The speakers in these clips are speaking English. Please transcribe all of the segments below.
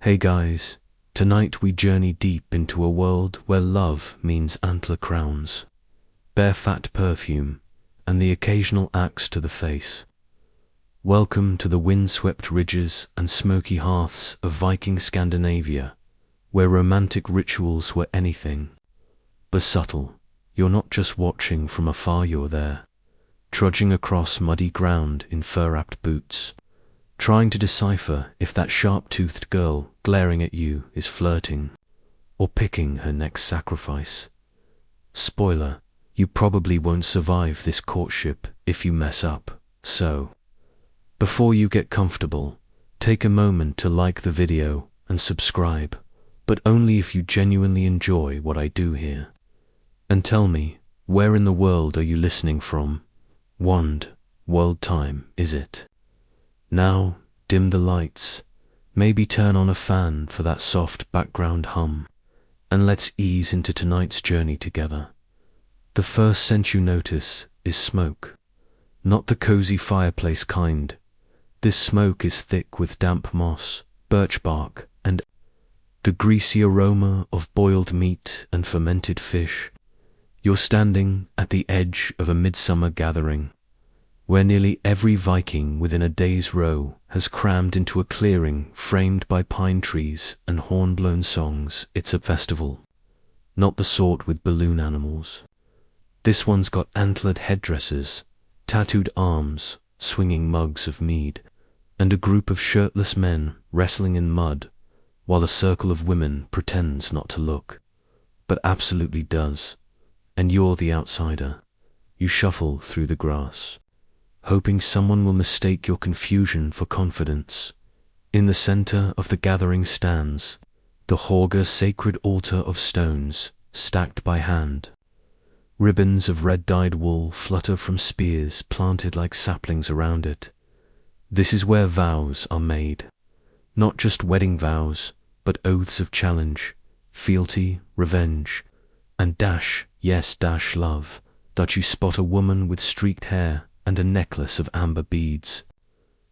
Hey guys, tonight we journey deep into a world where love means antler crowns, bare fat perfume, and the occasional axe to the face. Welcome to the windswept ridges and smoky hearths of Viking Scandinavia, where romantic rituals were anything but subtle. You're not just watching from afar, you're there, trudging across muddy ground in fur-wrapped boots, trying to decipher if that sharp-toothed girl glaring at you is flirting or picking her next sacrifice. Spoiler, you probably won't survive this courtship if you mess up, so before you get comfortable, take a moment to like the video and subscribe, but only if you genuinely enjoy what I do here. And tell me, where in the world are you listening from? World time, is it? Now, dim the lights, maybe turn on a fan for that soft background hum, and let's ease into tonight's journey together. The first scent you notice is smoke. Not the cozy fireplace kind. This smoke is thick with damp moss, birch bark, and the greasy aroma of boiled meat and fermented fish. You're standing at the edge of a midsummer gathering, where nearly every Viking within a day's row has crammed into a clearing framed by pine trees and horn-blown songs. It's a festival, not the sort with balloon animals. This one's got antlered headdresses, tattooed arms, swinging mugs of mead, and a group of shirtless men wrestling in mud, while a circle of women pretends not to look, but absolutely does. And you're the outsider. You shuffle through the grass, hoping someone will mistake your confusion for confidence. In the center of the gathering stands the Hauger's sacred altar of stones, stacked by hand. Ribbons of red-dyed wool flutter from spears planted like saplings around it. This is where vows are made. Not just wedding vows, but oaths of challenge, fealty, revenge, and dash love, that you spot a woman with streaked hair and a necklace of amber beads.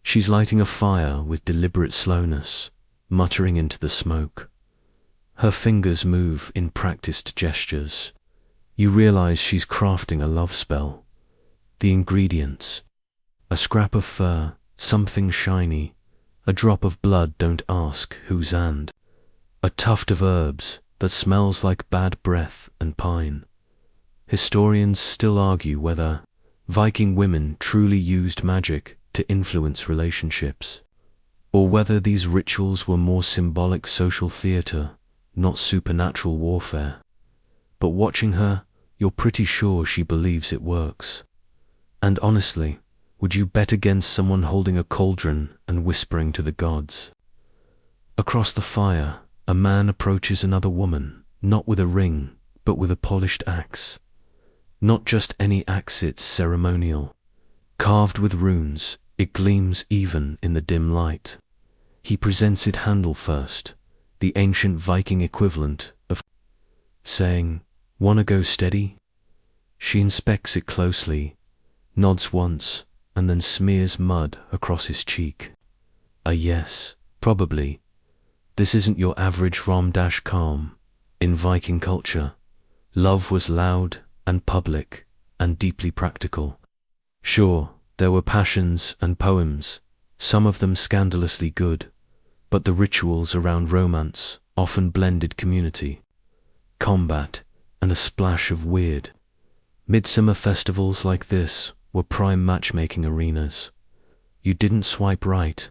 She's lighting a fire with deliberate slowness, muttering into the smoke. Her fingers move in practiced gestures. You realize she's crafting a love spell. The ingredients: a scrap of fur, something shiny, a drop of blood, don't ask whose, and a tuft of herbs that smells like bad breath and pine. Historians still argue whether Viking women truly used magic to influence relationships, or whether these rituals were more symbolic social theater, not supernatural warfare. But watching her, you're pretty sure she believes it works. And honestly, would you bet against someone holding a cauldron and whispering to the gods? Across the fire, a man approaches another woman, not with a ring, but with a polished axe. Not just any axe, it's ceremonial. Carved with runes, it gleams even in the dim light. He presents it handle first, the ancient Viking equivalent of saying, "Wanna go steady?" She inspects it closely, nods once, and then smears mud across his cheek. A yes, probably. This isn't your average rom-calm. In Viking culture, love was loud and public and deeply practical. Sure, there were passions and poems, some of them scandalously good, but the rituals around romance often blended community, combat, and a splash of weird. Midsummer festivals like this were prime matchmaking arenas. You didn't swipe right.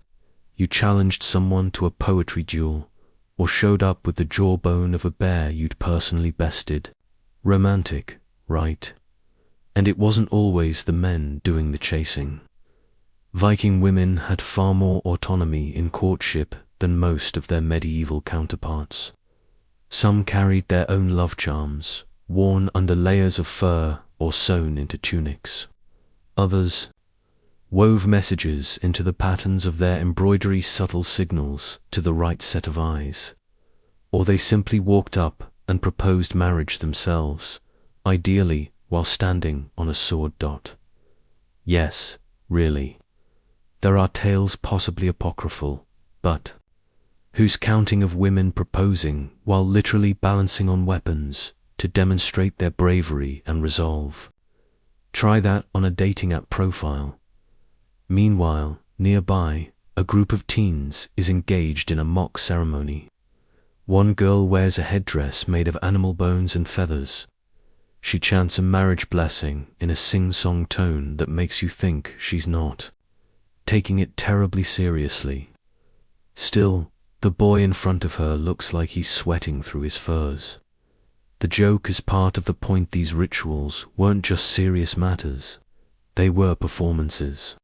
You challenged someone to a poetry duel, or showed up with the jawbone of a bear you'd personally bested. Romantic, right? And it wasn't always the men doing the chasing. Viking women had far more autonomy in courtship than most of their medieval counterparts. Some carried their own love charms, worn under layers of fur or sewn into tunics. Others wove messages into the patterns of their embroidery, subtle signals to the right set of eyes. Or they simply walked up and proposed marriage themselves, ideally while standing on a sword dot. Yes, really. There are tales possibly apocryphal, but Whose counting of women proposing while literally balancing on weapons to demonstrate their bravery and resolve. Try that on a dating app profile. Meanwhile, nearby, a group of teens is engaged in a mock ceremony. One girl wears a headdress made of animal bones and feathers. She chants a marriage blessing in a sing-song tone that makes you think she's not taking it terribly seriously. Still, the boy in front of her looks like he's sweating through his furs. The joke is part of the point. These rituals weren't just serious matters. They were performances.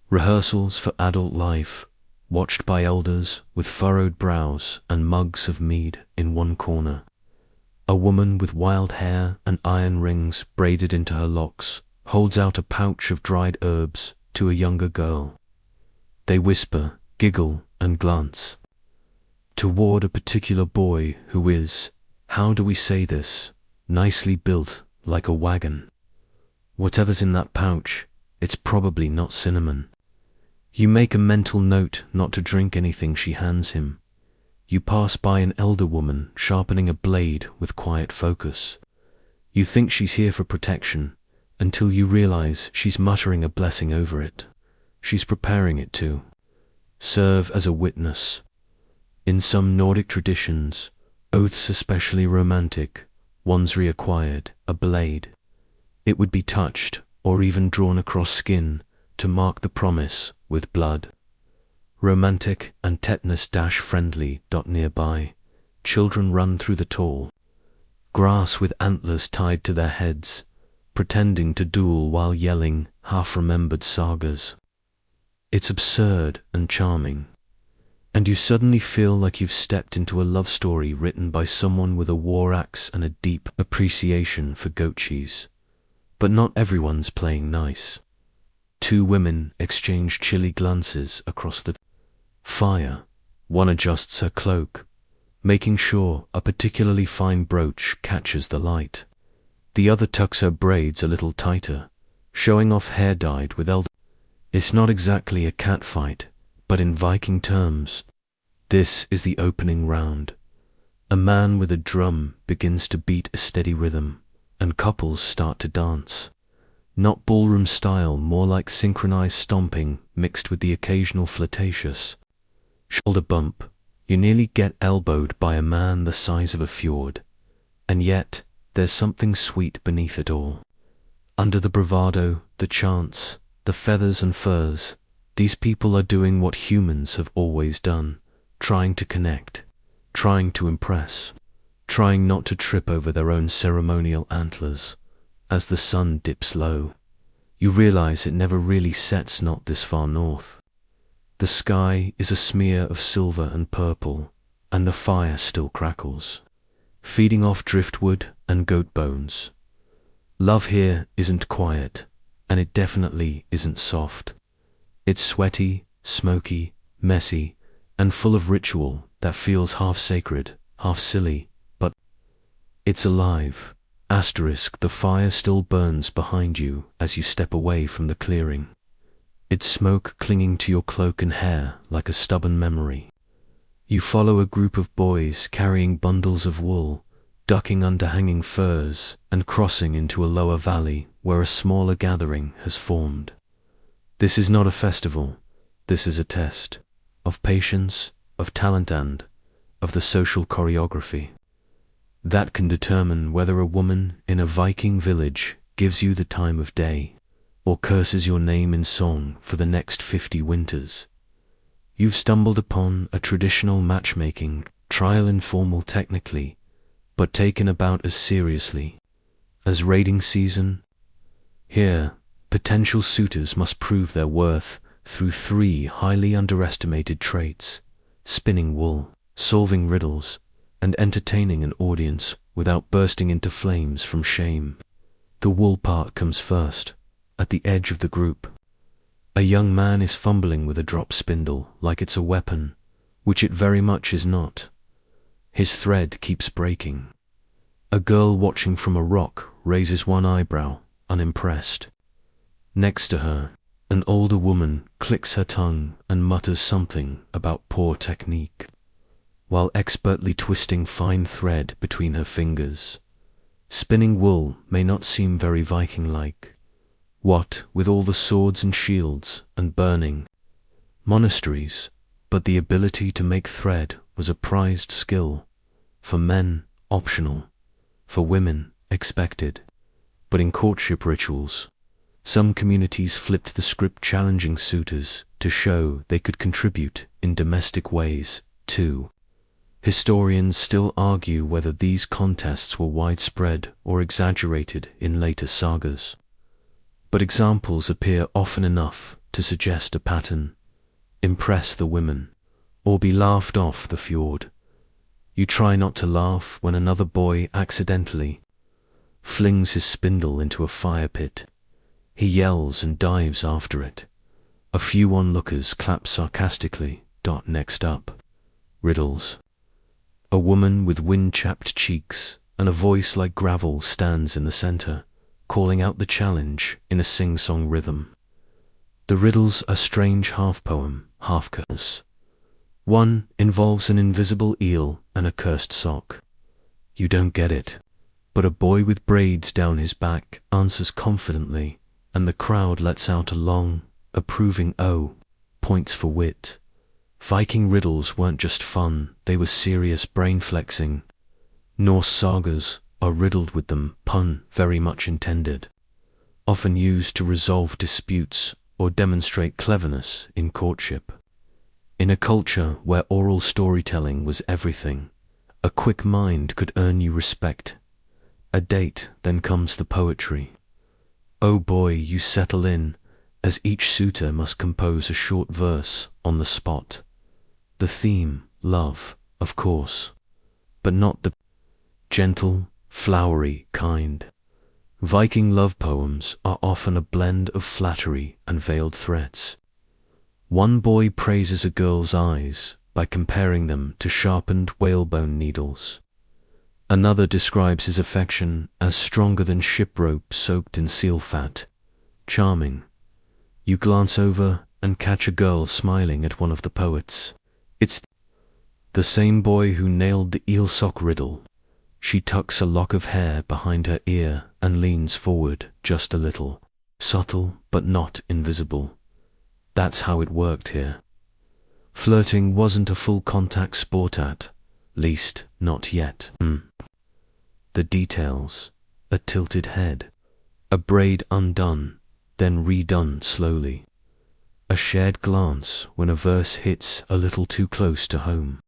Rehearsals for adult life, watched by elders with furrowed brows and mugs of mead in one corner. A woman with wild hair and iron rings braided into her locks holds out a pouch of dried herbs to a younger girl. They whisper, giggle, and glance toward a particular boy who is, how do we say this, nicely built like a wagon. Whatever's in that pouch, it's probably not cinnamon. You make a mental note not to drink anything she hands him. You pass by an elder woman sharpening a blade with quiet focus. You think she's here for protection, until you realize she's muttering a blessing over it. She's preparing it to serve as a witness. In some Nordic traditions, oaths especially romantic, ones reacquired, a blade. It would be touched or even drawn across skin to mark the promise with blood. Romantic and tetanus-friendly. Nearby, children run through the tall grass with antlers tied to their heads, pretending to duel while yelling half-remembered sagas. It's absurd and charming, and you suddenly feel like you've stepped into a love story written by someone with a war axe and a deep appreciation for goat cheese. But not everyone's playing nice. Two women exchange chilly glances across the fire. One adjusts her cloak, making sure a particularly fine brooch catches the light. The other tucks her braids a little tighter, showing off hair dyed with elder. It's not exactly a catfight, but in Viking terms, this is the opening round. A man with a drum begins to beat a steady rhythm, and couples start to dance. Not ballroom style, more like synchronized stomping mixed with the occasional flirtatious shoulder bump. You nearly get elbowed by a man the size of a fjord, and yet there's something sweet beneath it all. Under the bravado, the chants, the feathers and furs, these people are doing what humans have always done, trying to connect, trying to impress, trying not to trip over their own ceremonial antlers. As the sun dips low, you realize it never really sets not this far north. The sky is a smear of silver and purple, and the fire still crackles, feeding off driftwood and goat bones. Love here isn't quiet, and it definitely isn't soft. It's sweaty, smoky, messy, and full of ritual that feels half sacred, half silly, but it's alive. The fire still burns behind you as you step away from the clearing. Its smoke clinging to your cloak and hair like a stubborn memory. You follow a group of boys carrying bundles of wool, ducking under hanging firs, and crossing into a lower valley where a smaller gathering has formed. This is not a festival, this is a test of patience, of talent, and of the social choreography that can determine whether a woman in a Viking village gives you the time of day or curses your name in song for the next 50 winters. You've stumbled upon a traditional matchmaking trial, informal technically, but taken about as seriously as raiding season. Here, potential suitors must prove their worth through 3 highly underestimated traits: spinning wool, solving riddles, and entertaining an audience without bursting into flames from shame. The wool part comes first. At the edge of the group, a young man is fumbling with a drop spindle like it's a weapon, which it very much is not. His thread keeps breaking. A girl watching from a rock raises one eyebrow, unimpressed. Next to her, an older woman clicks her tongue and mutters something about poor technique. while expertly twisting fine thread between her fingers. Spinning wool may not seem very Viking-like. What with all the swords and shields and burning monasteries, but the ability to make thread was a prized skill. For men, optional. For women, expected. But in courtship rituals, some communities flipped the script, challenging suitors to show they could contribute in domestic ways, too. Historians still argue whether these contests were widespread or exaggerated in later sagas. But examples appear often enough to suggest a pattern. Impress the women, or be laughed off the fjord. You try not to laugh when another boy accidentally flings his spindle into a fire pit. He yells and dives after it. A few onlookers clap sarcastically. Next up, riddles. A woman with wind-chapped cheeks and a voice like gravel stands in the center, calling out the challenge in a sing-song rhythm. The riddles are strange half-poem, half-curse. One involves an invisible eel and a cursed sock. You don't get it, but a boy with braids down his back answers confidently, and the crowd lets out a long, approving "oh," points for wit. Viking riddles weren't just fun, they were serious brain-flexing. Norse sagas are riddled with them, pun very much intended. Often used to resolve disputes or demonstrate cleverness in courtship. In a culture where oral storytelling was everything, a quick mind could earn you respect. A date, then comes the poetry. Oh boy, you settle in, as each suitor must compose a short verse on the spot. The theme, love, of course, but not the gentle, flowery kind. Viking love poems are often a blend of flattery and veiled threats. One boy praises a girl's eyes by comparing them to sharpened whalebone needles. Another describes his affection as stronger than ship rope soaked in seal fat. Charming. You glance over and catch a girl smiling at one of the poets. It's the same boy who nailed the eel sock riddle. She tucks a lock of hair behind her ear and leans forward just a little. Subtle, but not invisible. That's how it worked here. Flirting wasn't a full contact sport at least, not yet. The details. A tilted head. A braid undone, then redone slowly. A shared glance when a verse hits a little too close to home.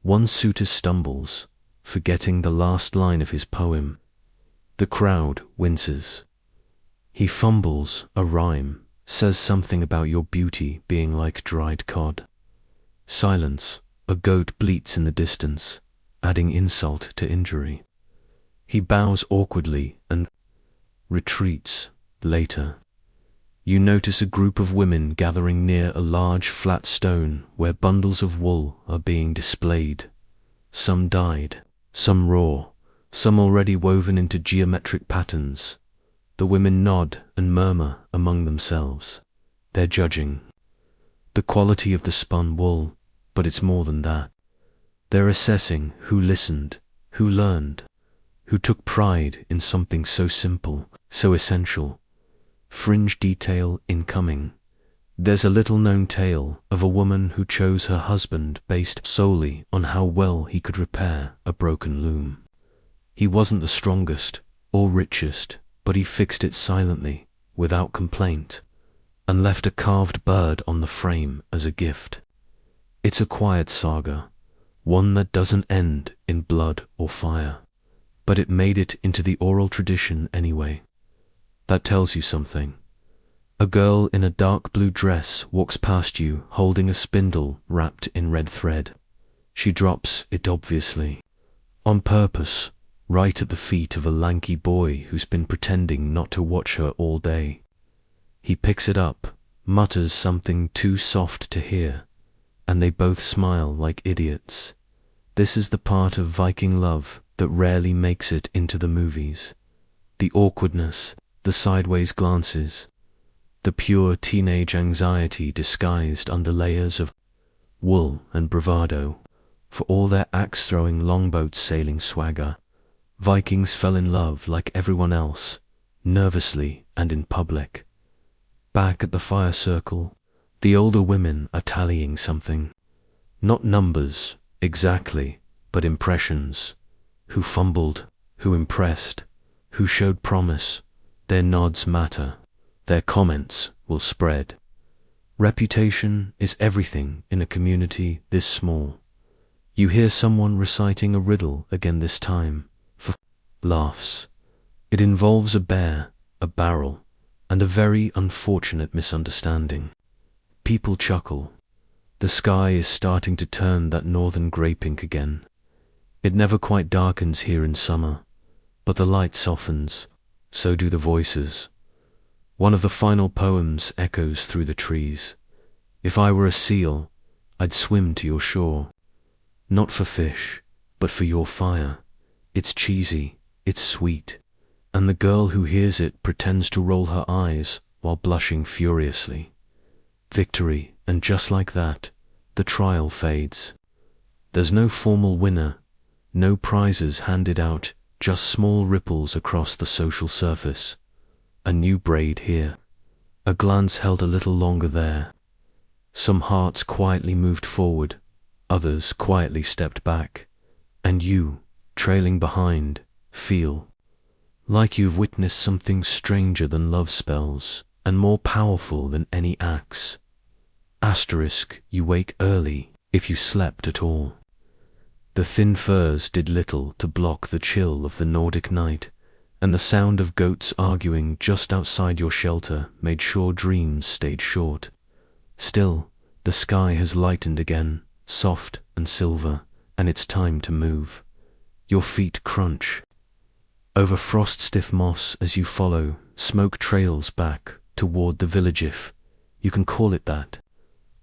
One suitor stumbles, forgetting the last line of his poem. The crowd winces. He fumbles a rhyme, says something about your beauty being like dried cod. Silence. A goat bleats in the distance, adding insult to injury. He bows awkwardly and retreats. Later, you notice a group of women gathering near a large flat stone where bundles of wool are being displayed. Some dyed, some raw, some already woven into geometric patterns. The women nod and murmur among themselves. They're judging the quality of the spun wool, but it's more than that. They're assessing who listened, who learned, who took pride in something so simple, so essential. Fringe detail incoming. There's a little-known tale of a woman who chose her husband based solely on how well he could repair a broken loom. He wasn't the strongest or richest, but he fixed it silently, without complaint, and left a carved bird on the frame as a gift. It's a quiet saga, one that doesn't end in blood or fire, but it made it into the oral tradition anyway. That tells you something. A girl in a dark blue dress walks past you holding a spindle wrapped in red thread. She drops it obviously, on purpose, right at the feet of a lanky boy who's been pretending not to watch her all day. He picks it up, mutters something too soft to hear, and they both smile like idiots. This is the part of Viking love that rarely makes it into the movies. The awkwardness, the sideways glances, the pure teenage anxiety disguised under layers of wool and bravado. For all their axe-throwing longboat sailing swagger, Vikings fell in love like everyone else, nervously and in public. Back at the fire circle, the older women are tallying something. Not numbers, exactly, but impressions. Who fumbled, who impressed, who showed promise. Their nods matter. Their comments will spread. Reputation is everything in a community this small. You hear someone reciting a riddle again this time, for laughs. It involves a bear, a barrel, and a very unfortunate misunderstanding. People chuckle. The sky is starting to turn that northern grey pink again. It never quite darkens here in summer, but the light softens, so do the voices. One of the final poems echoes through the trees. If I were a seal, I'd swim to your shore. Not for fish, but for your fire. It's cheesy, it's sweet, and the girl who hears it pretends to roll her eyes while blushing furiously. Victory, and just like that, the trial fades. There's no formal winner, no prizes handed out, just small ripples across the social surface. A new braid here, a glance held a little longer there. Some hearts quietly moved forward, others quietly stepped back, and you, trailing behind, feel like you've witnessed something stranger than love spells and more powerful than any axe. Asterisk, you wake early, if you slept at all. The thin furs did little to block the chill of the Nordic night, and the sound of goats arguing just outside your shelter made sure dreams stayed short. Still, the sky has lightened again, soft and silver, and it's time to move. Your feet crunch over frost-stiff moss as you follow. Smoke trails back toward the village, if you can call it that.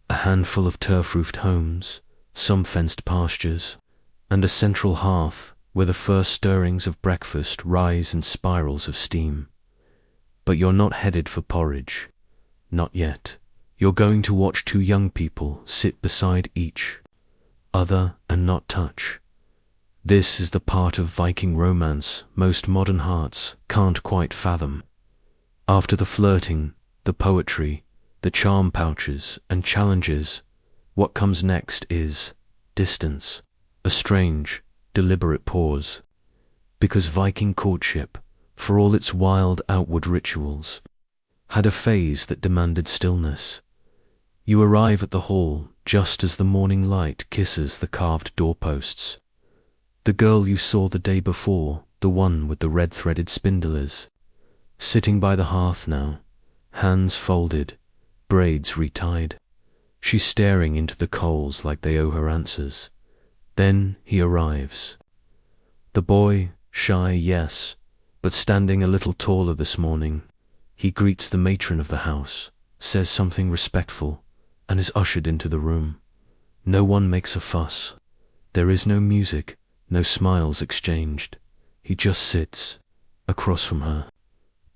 A handful of turf-roofed homes, some fenced pastures, and a central hearth where the first stirrings of breakfast rise in spirals of steam. But you're not headed for porridge. Not yet. You're going to watch two young people sit beside each other and not touch. This is the part of Viking romance most modern hearts can't quite fathom. After the flirting, the poetry, the charm pouches and challenges, what comes next is distance, a strange, deliberate pause. Because Viking courtship, for all its wild outward rituals, had a phase that demanded stillness. You arrive at the hall just as the morning light kisses the carved doorposts. The girl you saw the day before, the one with the red-threaded spindle, is sitting by the hearth now, hands folded, braids retied. She's staring into the coals like they owe her answers. Then he arrives. The boy, shy, yes, but standing a little taller this morning. He greets the matron of the house, says something respectful, and is ushered into the room. No one makes a fuss. There is no music, no smiles exchanged. He just sits, across from her,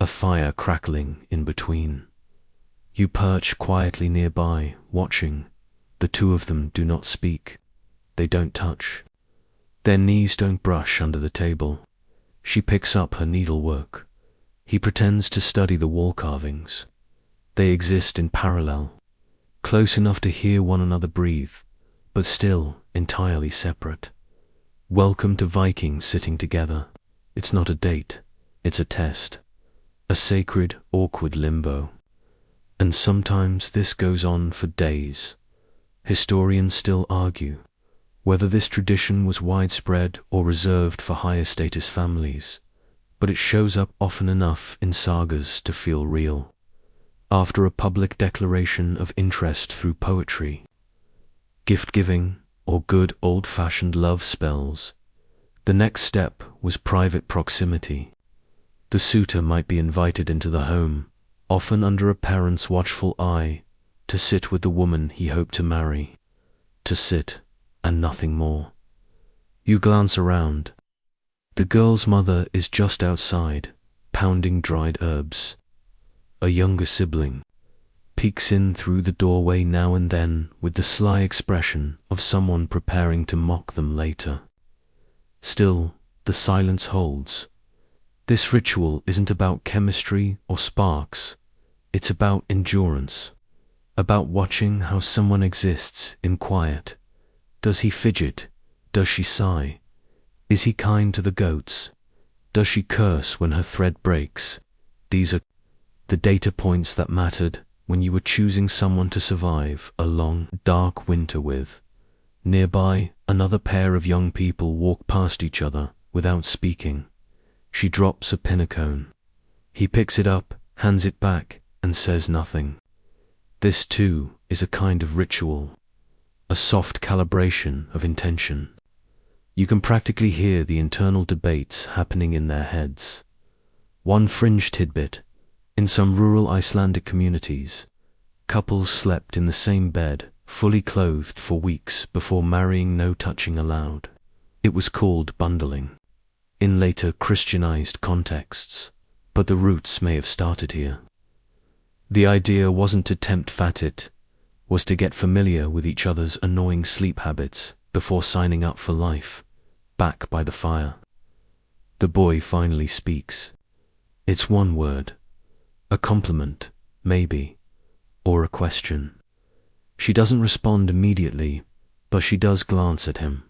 a fire crackling in between. You perch quietly nearby, watching. The two of them do not speak. They don't touch. Their knees don't brush under the table. She picks up her needlework. He pretends to study the wall carvings. They exist in parallel, close enough to hear one another breathe, but still entirely separate. Welcome to Vikings sitting together. It's not a date, it's a test. A sacred, awkward limbo. And sometimes this goes on for days. Historians still argue whether this tradition was widespread or reserved for higher status families, but it shows up often enough in sagas to feel real. After a public declaration of interest through poetry, gift-giving, or good old-fashioned love spells, the next step was private proximity. The suitor might be invited into the home, often under a parent's watchful eye, to sit with the woman he hoped to marry. To sit, and nothing more. You glance around. The girl's mother is just outside, pounding dried herbs. A younger sibling, peeks in through the doorway now and then with the sly expression of someone preparing to mock them later. Still, the silence holds. This ritual isn't about chemistry or sparks. It's about endurance, about watching how someone exists in quiet. Does he fidget? Does she sigh? Is he kind to the goats? Does she curse when her thread breaks? These are the data points that mattered when you were choosing someone to survive a long, dark winter with. Nearby, another pair of young people walk past each other without speaking. She drops a pinnacone. He picks it up, hands it back, and says nothing. This too is a kind of ritual, a soft calibration of intention. You can practically hear the internal debates happening in their heads. One fringe tidbit: in some rural Icelandic communities, couples slept in the same bed, fully clothed for weeks before marrying, no touching allowed. It was called bundling in later Christianized contexts, but the roots may have started here. The idea wasn't to tempt fate, it was to get familiar with each other's annoying sleep habits before signing up for life, back by the fire. The boy finally speaks. It's one word, a compliment, maybe, or a question. She doesn't respond immediately, but she does glance at him,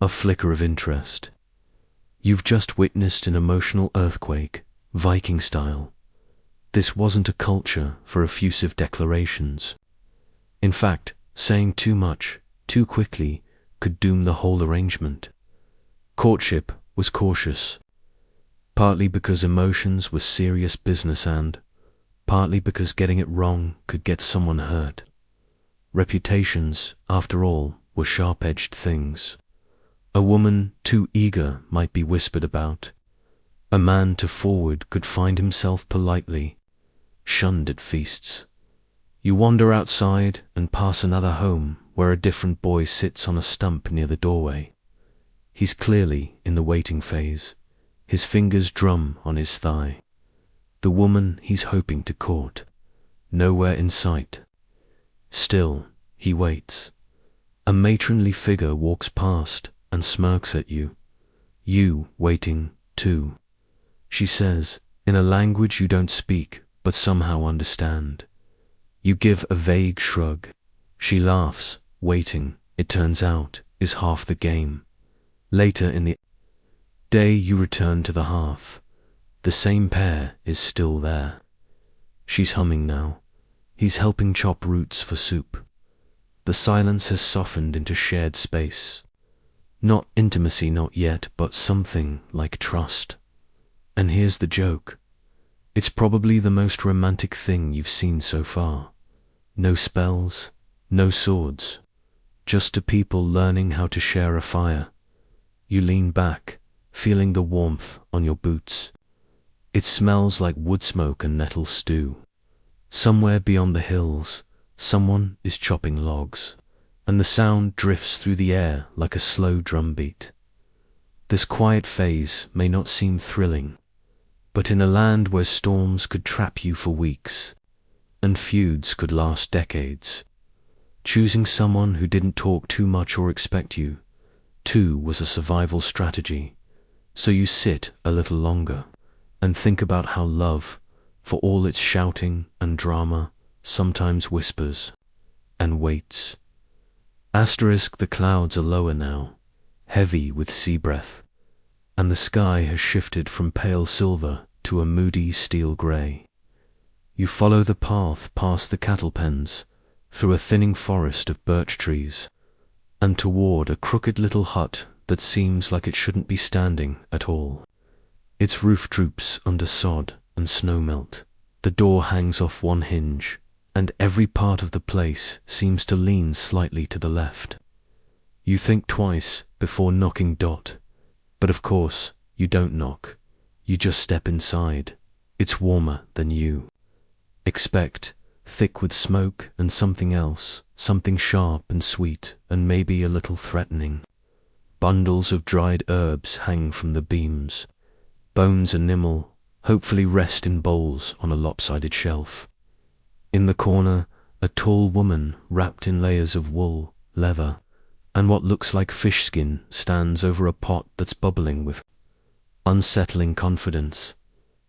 a flicker of interest. You've just witnessed an emotional earthquake, Viking style. This wasn't a culture for effusive declarations. In fact, saying too much, too quickly, could doom the whole arrangement. Courtship was cautious, partly because emotions were serious business and partly because getting it wrong could get someone hurt. Reputations, after all, were sharp-edged things. A woman too eager might be whispered about. A man too forward could find himself politely shunned at feasts. You wander outside and pass another home where a different boy sits on a stump near the doorway. He's clearly in the waiting phase. His fingers drum on his thigh. The woman he's hoping to court, nowhere in sight. Still, he waits. A matronly figure walks past and smirks at you. You waiting, too. She says, in a language you don't speak but somehow understand. You give a vague shrug. She laughs. Waiting, it turns out, is half the game. Later in the day you return to the hearth. The same pair is still there. She's humming now. He's helping chop roots for soup. The silence has softened into shared space. Not intimacy, not yet, but something like trust. And here's the joke. It's probably the most romantic thing you've seen so far. No spells, no swords, just two people learning how to share a fire. You lean back, feeling the warmth on your boots. It smells like wood smoke and nettle stew. Somewhere beyond the hills, someone is chopping logs, and the sound drifts through the air like a slow drumbeat. This quiet phase may not seem thrilling, but in a land where storms could trap you for weeks, and feuds could last decades, choosing someone who didn't talk too much or expect you to was a survival strategy. So you sit a little longer and think about how love, for all its shouting and drama, sometimes whispers and waits. The clouds are lower now, heavy with sea breath, and the sky has shifted from pale silver to a moody steel grey. You follow the path past the cattle pens, through a thinning forest of birch trees, and toward a crooked little hut that seems like it shouldn't be standing at all. Its roof droops under sod and snow melt. The door hangs off one hinge, and every part of the place seems to lean slightly to the left. You think twice before knocking dot, but of course you don't knock. You just step inside. It's warmer than you expect, thick with smoke and something else, something sharp and sweet and maybe a little threatening. Bundles of dried herbs hang from the beams. Bones and nimble hopefully rest in bowls on a lopsided shelf. In the corner, a tall woman wrapped in layers of wool, leather, and what looks like fish skin stands over a pot that's bubbling with unsettling confidence.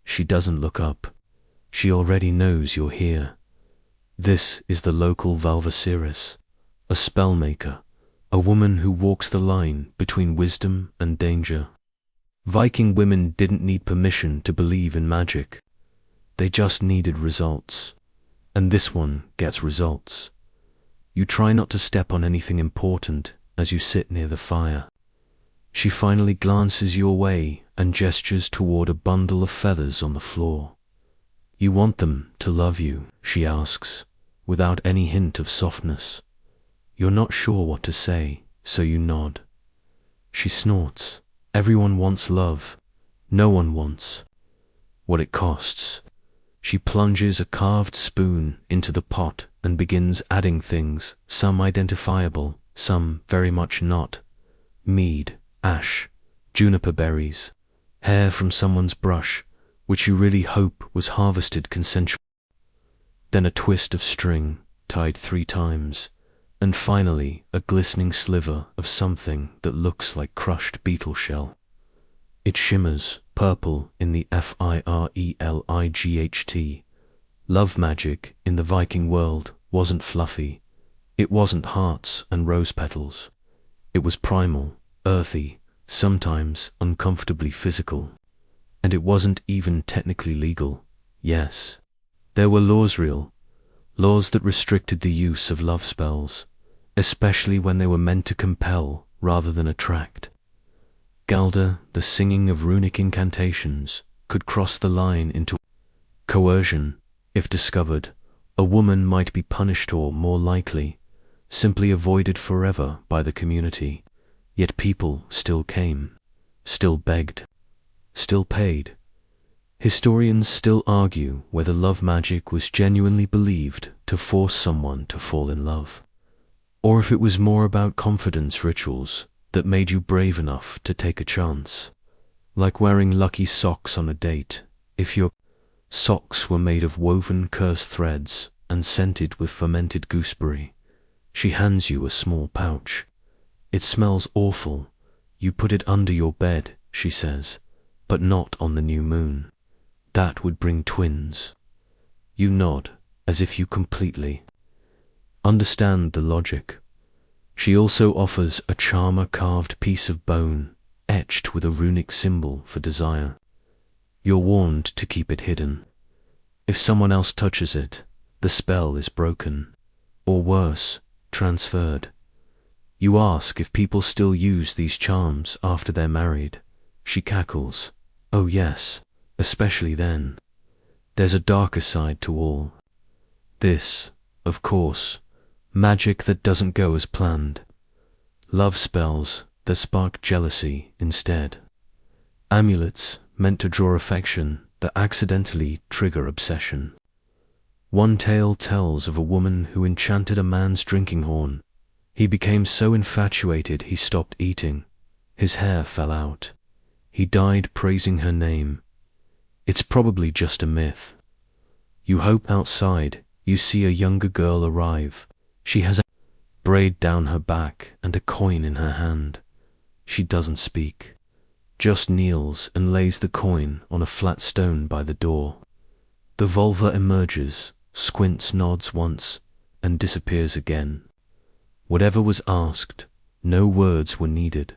She doesn't look up. She already knows you're here. This is the local Valvasiris, a spellmaker, a woman who walks the line between wisdom and danger. Viking women didn't need permission to believe in magic. They just needed results. And this one gets results. You try not to step on anything important as you sit near the fire. She finally glances your way and gestures toward a bundle of feathers on the floor. You want them to love you, she asks, without any hint of softness. You're not sure what to say, so you nod. She snorts. Everyone wants love. No one wants what it costs. She plunges a carved spoon into the pot and begins adding things, some identifiable, some very much not. Mead, ash, juniper berries, hair from someone's brush, which you really hope was harvested consensually. Then a twist of string, tied 3 times, and finally a glistening sliver of something that looks like crushed beetle shell. It shimmers purple in the firelight. Love magic in the Viking world wasn't fluffy. It wasn't hearts and rose petals. It was primal, earthy, sometimes uncomfortably physical. And it wasn't even technically legal. Yes, there were laws that restricted the use of love spells, especially when they were meant to compel rather than attract. Galder, the singing of runic incantations, could cross the line into coercion. If discovered, a woman might be punished or, more likely, simply avoided forever by the community. Yet people still came, still begged, still paid. Historians still argue whether love magic was genuinely believed to force someone to fall in love, or if it was more about confidence rituals that made you brave enough to take a chance, like wearing lucky socks on a date. If your socks were made of woven curse threads and scented with fermented gooseberry, she hands you a small pouch. It smells awful. You put it under your bed, she says, but not on the new moon. That would bring twins. You nod, as if you completely understand the logic. She also offers a charmer-carved piece of bone, etched with a runic symbol for desire. You're warned to keep it hidden. If someone else touches it, the spell is broken, or worse, transferred. You ask if people still use these charms after they're married. She cackles. Oh yes, especially then. There's a darker side to all this, of course. Magic that doesn't go as planned. Love spells that spark jealousy instead. Amulets meant to draw affection that accidentally trigger obsession. One tale tells of a woman who enchanted a man's drinking horn. He became so infatuated he stopped eating. His hair fell out. He died praising her name. It's probably just a myth. You hope outside you see a younger girl arrive. She has a braid down her back and a coin in her hand. She doesn't speak, just kneels and lays the coin on a flat stone by the door. The vulva emerges, squints, nods once, and disappears again. Whatever was asked, no words were needed.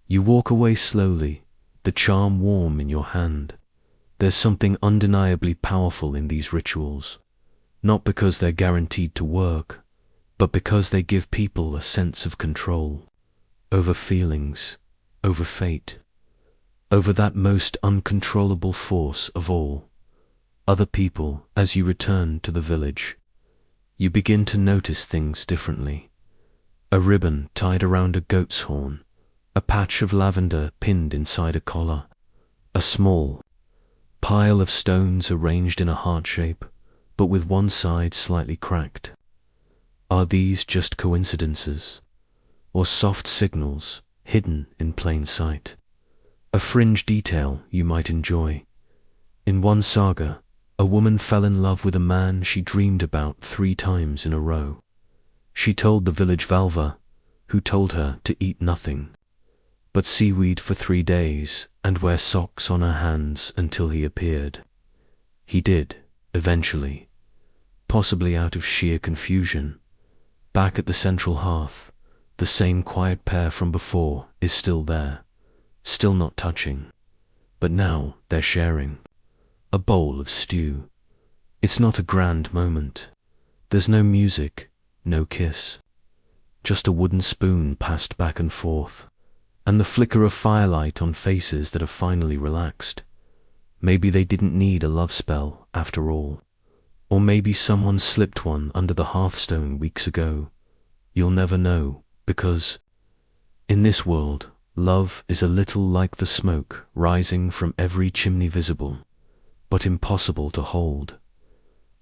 You walk away slowly, the charm warm in your hand. There's something undeniably powerful in these rituals, not because they're guaranteed to work, but because they give people a sense of control over feelings, over fate, over that most uncontrollable force of all, other people. As you return to the village, you begin to notice things differently. A ribbon tied around a goat's horn, a patch of lavender pinned inside a collar, a small pile of stones arranged in a heart shape, but with one side slightly cracked. Are these just coincidences, or soft signals hidden in plain sight? A fringe detail you might enjoy. In one saga, A woman fell in love with a man she dreamed about 3 times in a row. She told the village Valva, who told her to eat nothing but seaweed for 3 days and wear socks on her hands until he appeared. He did, eventually, possibly out of sheer confusion. Back at the central hearth, the same quiet pair from before is still there, still not touching, but now they're sharing a bowl of stew. It's not a grand moment. There's no music, no kiss, just a wooden spoon passed back and forth, and the flicker of firelight on faces that have finally relaxed. Maybe they didn't need a love spell after all. Or maybe someone slipped one under the hearthstone weeks ago. You'll never know, because in this world, love is a little like the smoke rising from every chimney visible, but impossible to hold.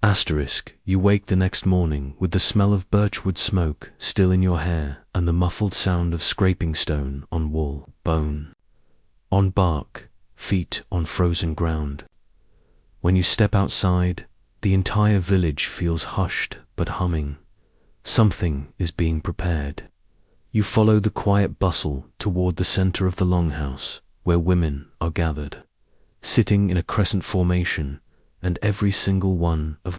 Asterisk, you wake the next morning with the smell of birchwood smoke still in your hair and the muffled sound of scraping stone on wool, bone on bark, feet on frozen ground. When you step outside, the entire village feels hushed but humming. Something is being prepared. You follow the quiet bustle toward the center of the longhouse, where women are gathered, sitting in a crescent formation, and every single one of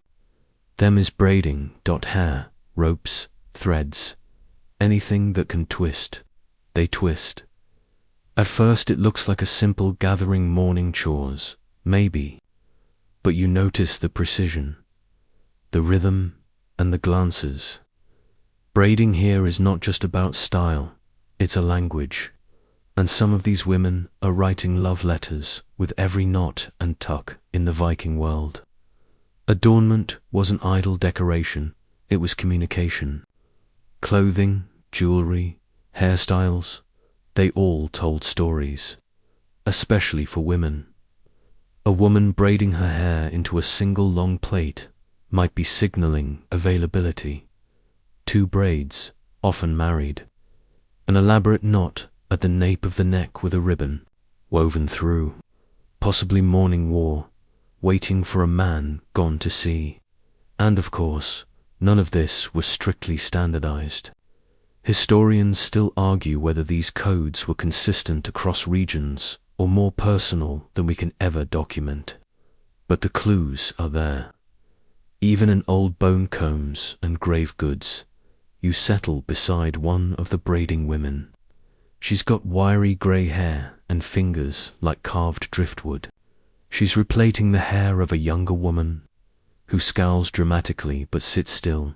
them is braiding hair, ropes, threads, anything that can twist, they twist. At first it looks like a simple gathering morning chores, maybe, but you notice the precision, the rhythm, and the glances. Braiding here is not just about style, it's a language, and some of these women are writing love letters with every knot and tuck in the Viking world. Adornment wasn't idle decoration, it was communication. Clothing, jewelry, hairstyles, they all told stories, especially for women. A woman braiding her hair into a single long plait might be signaling availability. 2 braids, often married. An elaborate knot at the nape of the neck with a ribbon woven through, possibly mourning war, waiting for a man gone to sea. And of course, none of this was strictly standardized. Historians still argue whether these codes were consistent across regions or more personal than we can ever document. But the clues are there. Even in old bone combs and grave goods, you settle beside one of the braiding women. She's got wiry grey hair and fingers like carved driftwood. She's replaiting the hair of a younger woman, who scowls dramatically but sits still.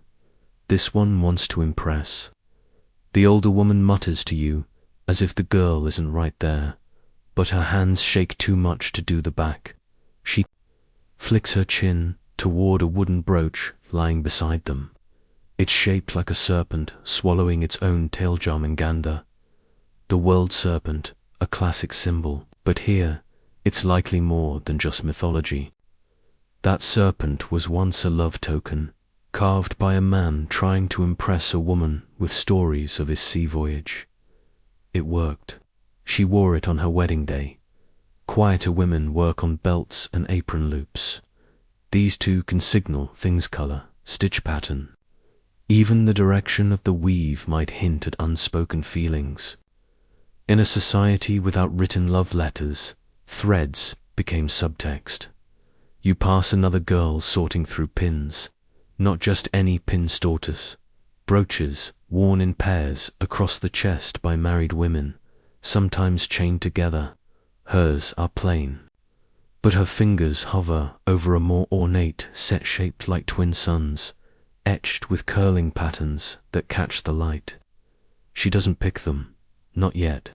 This one wants to impress. The older woman mutters to you, as if the girl isn't right there, but her hands shake too much to do the back. She flicks her chin toward a wooden brooch lying beside them. It's shaped like a serpent swallowing its own tail Jarmungandr. The world serpent, a classic symbol, but here it's likely more than just mythology. That serpent was once a love token, carved by a man trying to impress a woman with stories of his sea voyage. It worked. She wore it on her wedding day. Quieter women work on belts and apron loops. These two can signal things color, stitch pattern. Even the direction of the weave might hint at unspoken feelings. In a society without written love letters, threads became subtext. You pass another girl sorting through pins, not just any pin stortus, brooches worn in pairs across the chest by married women, sometimes chained together. Hers are plain, but her fingers hover over a more ornate set shaped like twin suns, etched with curling patterns that catch the light. She doesn't pick them, not yet.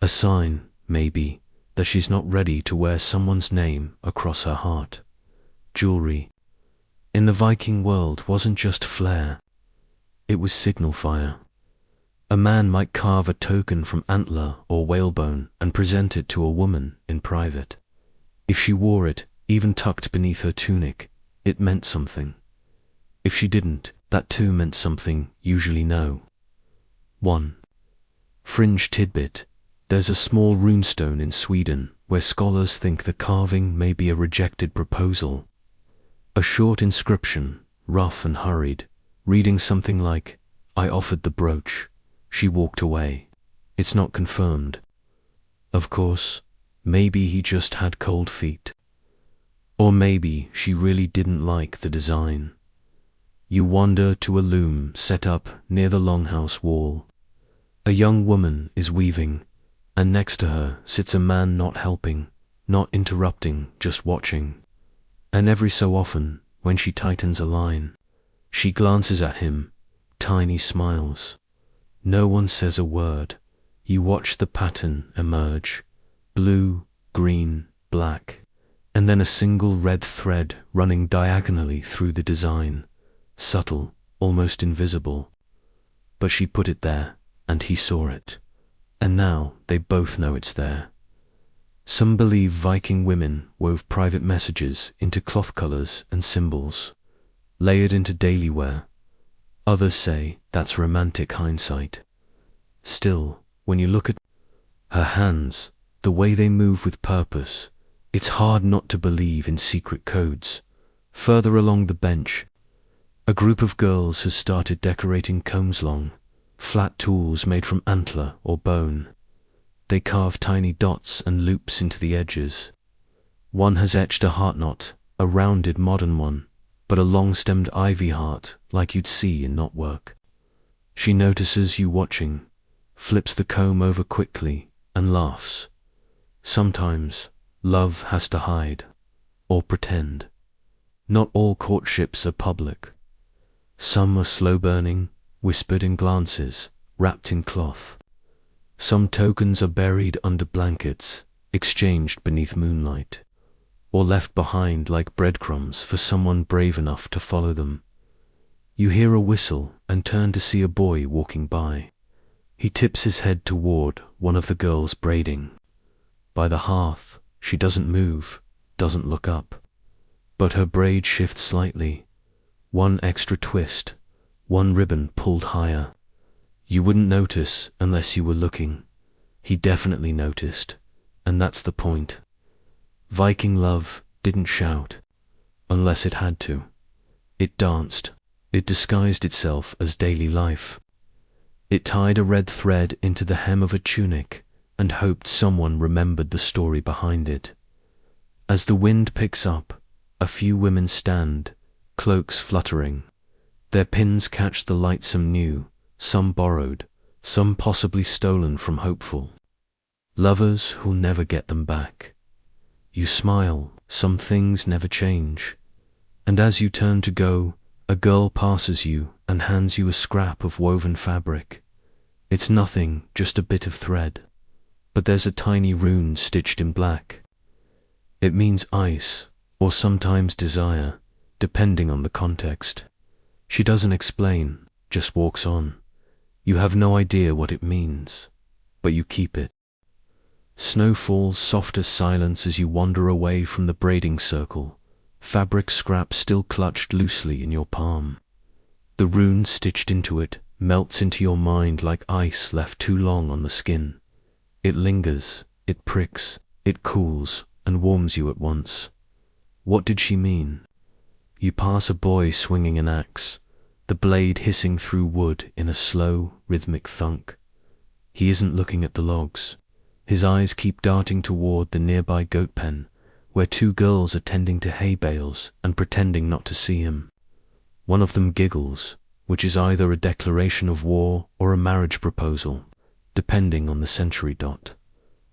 A sign, maybe, that she's not ready to wear someone's name across her heart. Jewelry, in the Viking world, wasn't just flair. It was signal fire. A man might carve a token from antler or whalebone and present it to a woman in private. If she wore it, even tucked beneath her tunic, it meant something. If she didn't, that too meant something, usually no. 1. Fringe tidbit. There's a small runestone in Sweden where scholars think the carving may be a rejected proposal, A short inscription, rough and hurried, reading something like, "I offered the brooch. She walked away. It's not confirmed." Of course, maybe he just had cold feet. Or maybe she really didn't like the design. You wander to a loom set up near the longhouse wall. A young woman is weaving, and next to her sits a man not helping, not interrupting, just watching. And every so often, when she tightens a line, she glances at him, tiny smiles. No one says a word. You watch the pattern emerge, blue, green, black, and then a single red thread running diagonally through the design, subtle, almost invisible. But she put it there, and he saw it. And now they both know it's there. Some believe Viking women wove private messages into cloth colors and symbols, layered into daily wear. Others say that's romantic hindsight. Still, when you look at her hands, the way they move with purpose, it's hard not to believe in secret codes. Further along the bench, a group of girls has started decorating combs long, flat tools made from antler or bone. They carve tiny dots and loops into the edges. One has etched a heart knot, a rounded modern one, but a long-stemmed ivy heart like you'd see in knotwork. She notices you watching, flips the comb over quickly, and laughs. Sometimes love has to hide, or pretend. Not all courtships are public. Some are slow-burning, whispered in glances, wrapped in cloth. Some tokens are buried under blankets, exchanged beneath moonlight, or left behind like breadcrumbs for someone brave enough to follow them. You hear a whistle and turn to see a boy walking by. He tips his head toward one of the girls braiding. By the hearth, she doesn't move, doesn't look up. But her braid shifts slightly. One extra twist, one ribbon pulled higher. You wouldn't notice unless you were looking. He definitely noticed, and that's the point. Viking love didn't shout, unless it had to. It danced. It disguised itself as daily life. It tied a red thread into the hem of a tunic and hoped someone remembered the story behind it. As the wind picks up, a few women stand, cloaks fluttering. Their pins catch the lightsome new, some borrowed, some possibly stolen from hopeful lovers who'll never get them back. You smile, some things never change. And as you turn to go, a girl passes you and hands you a scrap of woven fabric. It's nothing, just a bit of thread. But there's a tiny rune stitched in black. It means ice, or sometimes desire, depending on the context. She doesn't explain, just walks on. You have no idea what it means, but you keep it. Snow falls soft as silence as you wander away from the braiding circle, fabric scrap still clutched loosely in your palm. The rune stitched into it melts into your mind like ice left too long on the skin. It lingers, it pricks, it cools and warms you at once. What did she mean? You pass a boy swinging an axe, the blade hissing through wood in a slow, rhythmic thunk. He isn't looking at the logs. His eyes keep darting toward the nearby goat pen, where two girls are tending to hay bales and pretending not to see him. One of them giggles, which is either a declaration of war or a marriage proposal, depending on the century dot.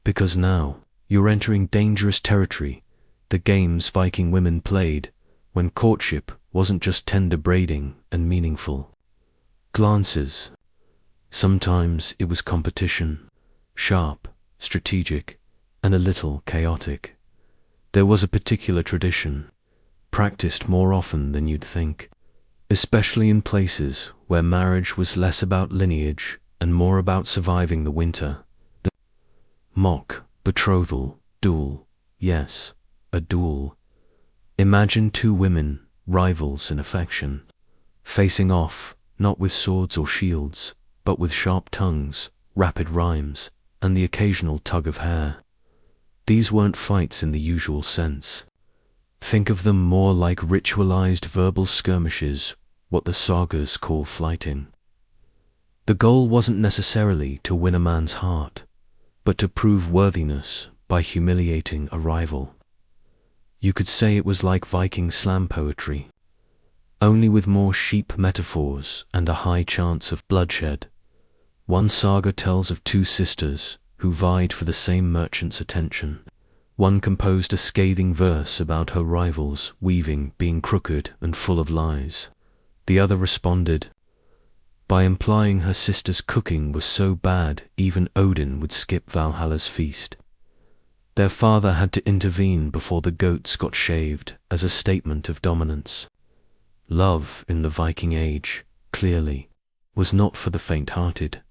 Because now, you're entering dangerous territory, the games Viking women played, when courtship wasn't just tender braiding and meaningful. Glances. Sometimes it was competition, sharp, strategic, and a little chaotic. There was a particular tradition, practiced more often than you'd think, especially in places where marriage was less about lineage and more about surviving the winter. The mock betrothal duel, yes, a duel. Imagine two women, rivals in affection, facing off, not with swords or shields, but with sharp tongues, rapid rhymes, and the occasional tug of hair. These weren't fights in the usual sense. Think of them more like ritualized verbal skirmishes, what the sagas call flighting. The goal wasn't necessarily to win a man's heart, but to prove worthiness by humiliating a rival. You could say it was like Viking slam poetry, only with more sheep metaphors and a high chance of bloodshed. One saga tells of two sisters who vied for the same merchant's attention. One composed a scathing verse about her rival's weaving being crooked and full of lies. The other responded by implying her sister's cooking was so bad even Odin would skip Valhalla's feast. Their father had to intervene before the goats got shaved as a statement of dominance. Love in the Viking Age, clearly, was not for the faint-hearted.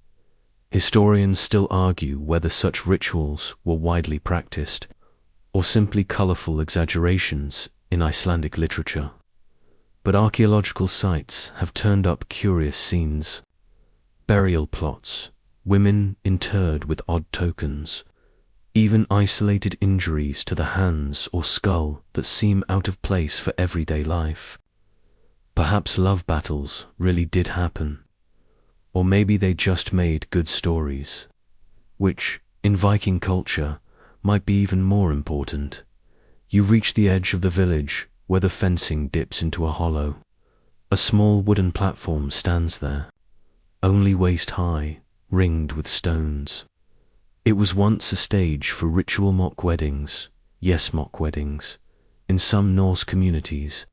Historians still argue whether such rituals were widely practiced, or simply colourful exaggerations in Icelandic literature. But archaeological sites have turned up curious scenes. Burial plots, women interred with odd tokens, even isolated injuries to the hands or skull that seem out of place for everyday life. Perhaps love battles really did happen, or maybe they just made good stories, which, in Viking culture, might be even more important. You reach the edge of the village where the fencing dips into a hollow. A small wooden platform stands there, only waist high, ringed with stones. It was once a stage for ritual mock weddings, yes, mock weddings. In some Norse communities,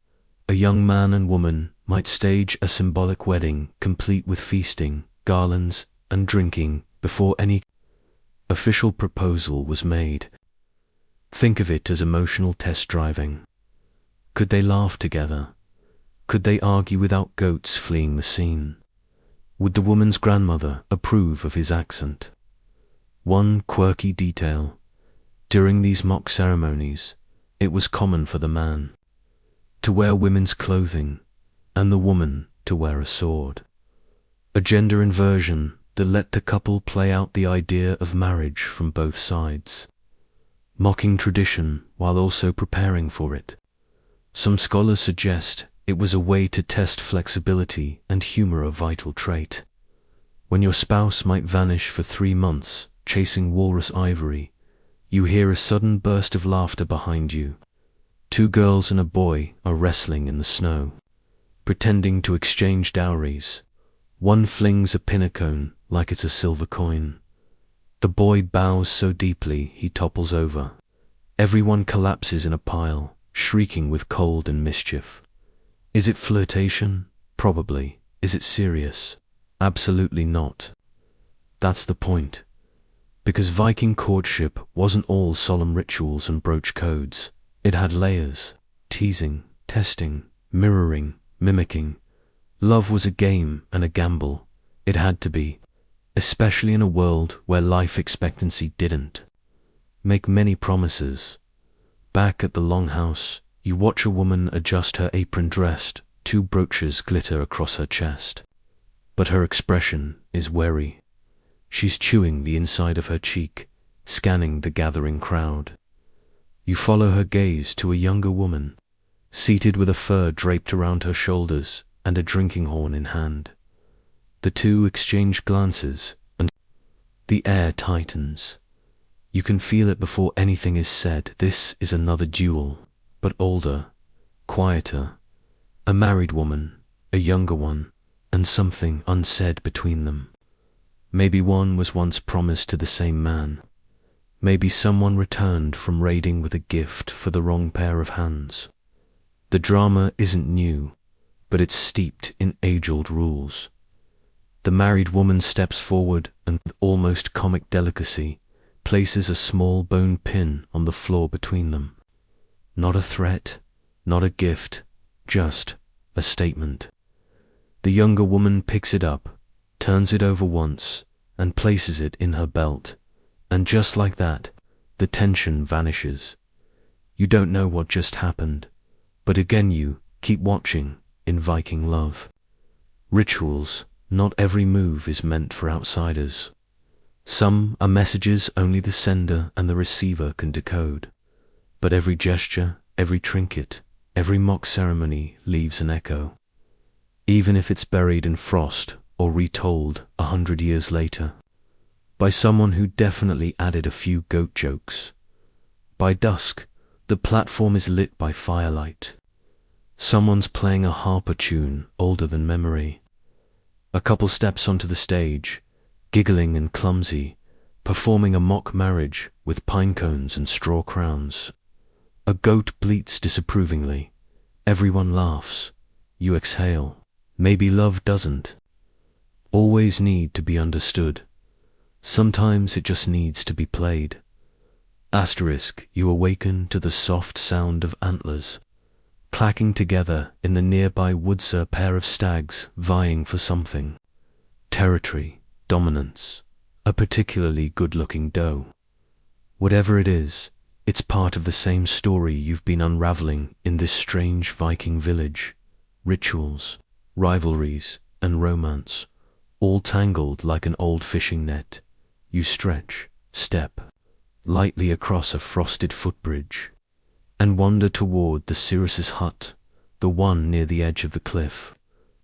a young man and woman might stage a symbolic wedding complete with feasting, garlands, and drinking before any official proposal was made. Think of it as emotional test driving. Could they laugh together? Could they argue without goats fleeing the scene? Would the woman's grandmother approve of his accent? One quirky detail: during these mock ceremonies, it was common for the man to wear women's clothing and the woman to wear a sword. A gender inversion that let the couple play out the idea of marriage from both sides, mocking tradition while also preparing for it. Some scholars suggest it was a way to test flexibility and humor, a vital trait. When your spouse might vanish for 3 months chasing walrus ivory, you hear a sudden burst of laughter behind you. 2 girls and a boy are wrestling in the snow, pretending to exchange dowries. One flings a pinnacone like it's a silver coin. The boy bows so deeply he topples over. Everyone collapses in a pile, shrieking with cold and mischief. Is it flirtation? Probably. Is it serious? Absolutely not. That's the point. Because Viking courtship wasn't all solemn rituals and brooch codes. It had layers: teasing, testing, mirroring, mimicking. Love was a game and a gamble. It had to be, especially in a world where life expectancy didn't make many promises. Back at the longhouse, you watch a woman adjust her apron dressed, 2 brooches glitter across her chest. But her expression is wary. She's chewing the inside of her cheek, scanning the gathering crowd. You follow her gaze to a younger woman, seated with a fur draped around her shoulders and a drinking horn in hand. The two exchange glances, and the air tightens. You can feel it before anything is said. This is another duel, but older, quieter. A married woman, a younger one, and something unsaid between them. Maybe one was once promised to the same man. Maybe someone returned from raiding with a gift for the wrong pair of hands. The drama isn't new, but it's steeped in age-old rules. The married woman steps forward and, with almost comic delicacy, places a small bone pin on the floor between them. Not a threat, not a gift, just a statement. The younger woman picks it up, turns it over once, and places it in her belt. And just like that, the tension vanishes. You don't know what just happened, but again you keep watching in Viking love. Rituals, not every move is meant for outsiders. Some are messages only the sender and the receiver can decode. But every gesture, every trinket, every mock ceremony leaves an echo, even if it's buried in frost or retold 100 years later, by someone who definitely added a few goat jokes. By dusk, the platform is lit by firelight. Someone's playing a harper tune older than memory. A couple steps onto the stage, giggling and clumsy, performing a mock marriage with pine cones and straw crowns. A goat bleats disapprovingly. Everyone laughs. You exhale. Maybe love doesn't always need to be understood. Sometimes it just needs to be played. Asterisk, you awaken to the soft sound of antlers clacking together in the nearby woods, a pair of stags vying for something. Territory, dominance, a particularly good-looking doe. Whatever it is, it's part of the same story you've been unraveling in this strange Viking village. Rituals, rivalries, and romance, all tangled like an old fishing net. You stretch, step lightly across a frosted footbridge, and wander toward the seeress's hut, the one near the edge of the cliff,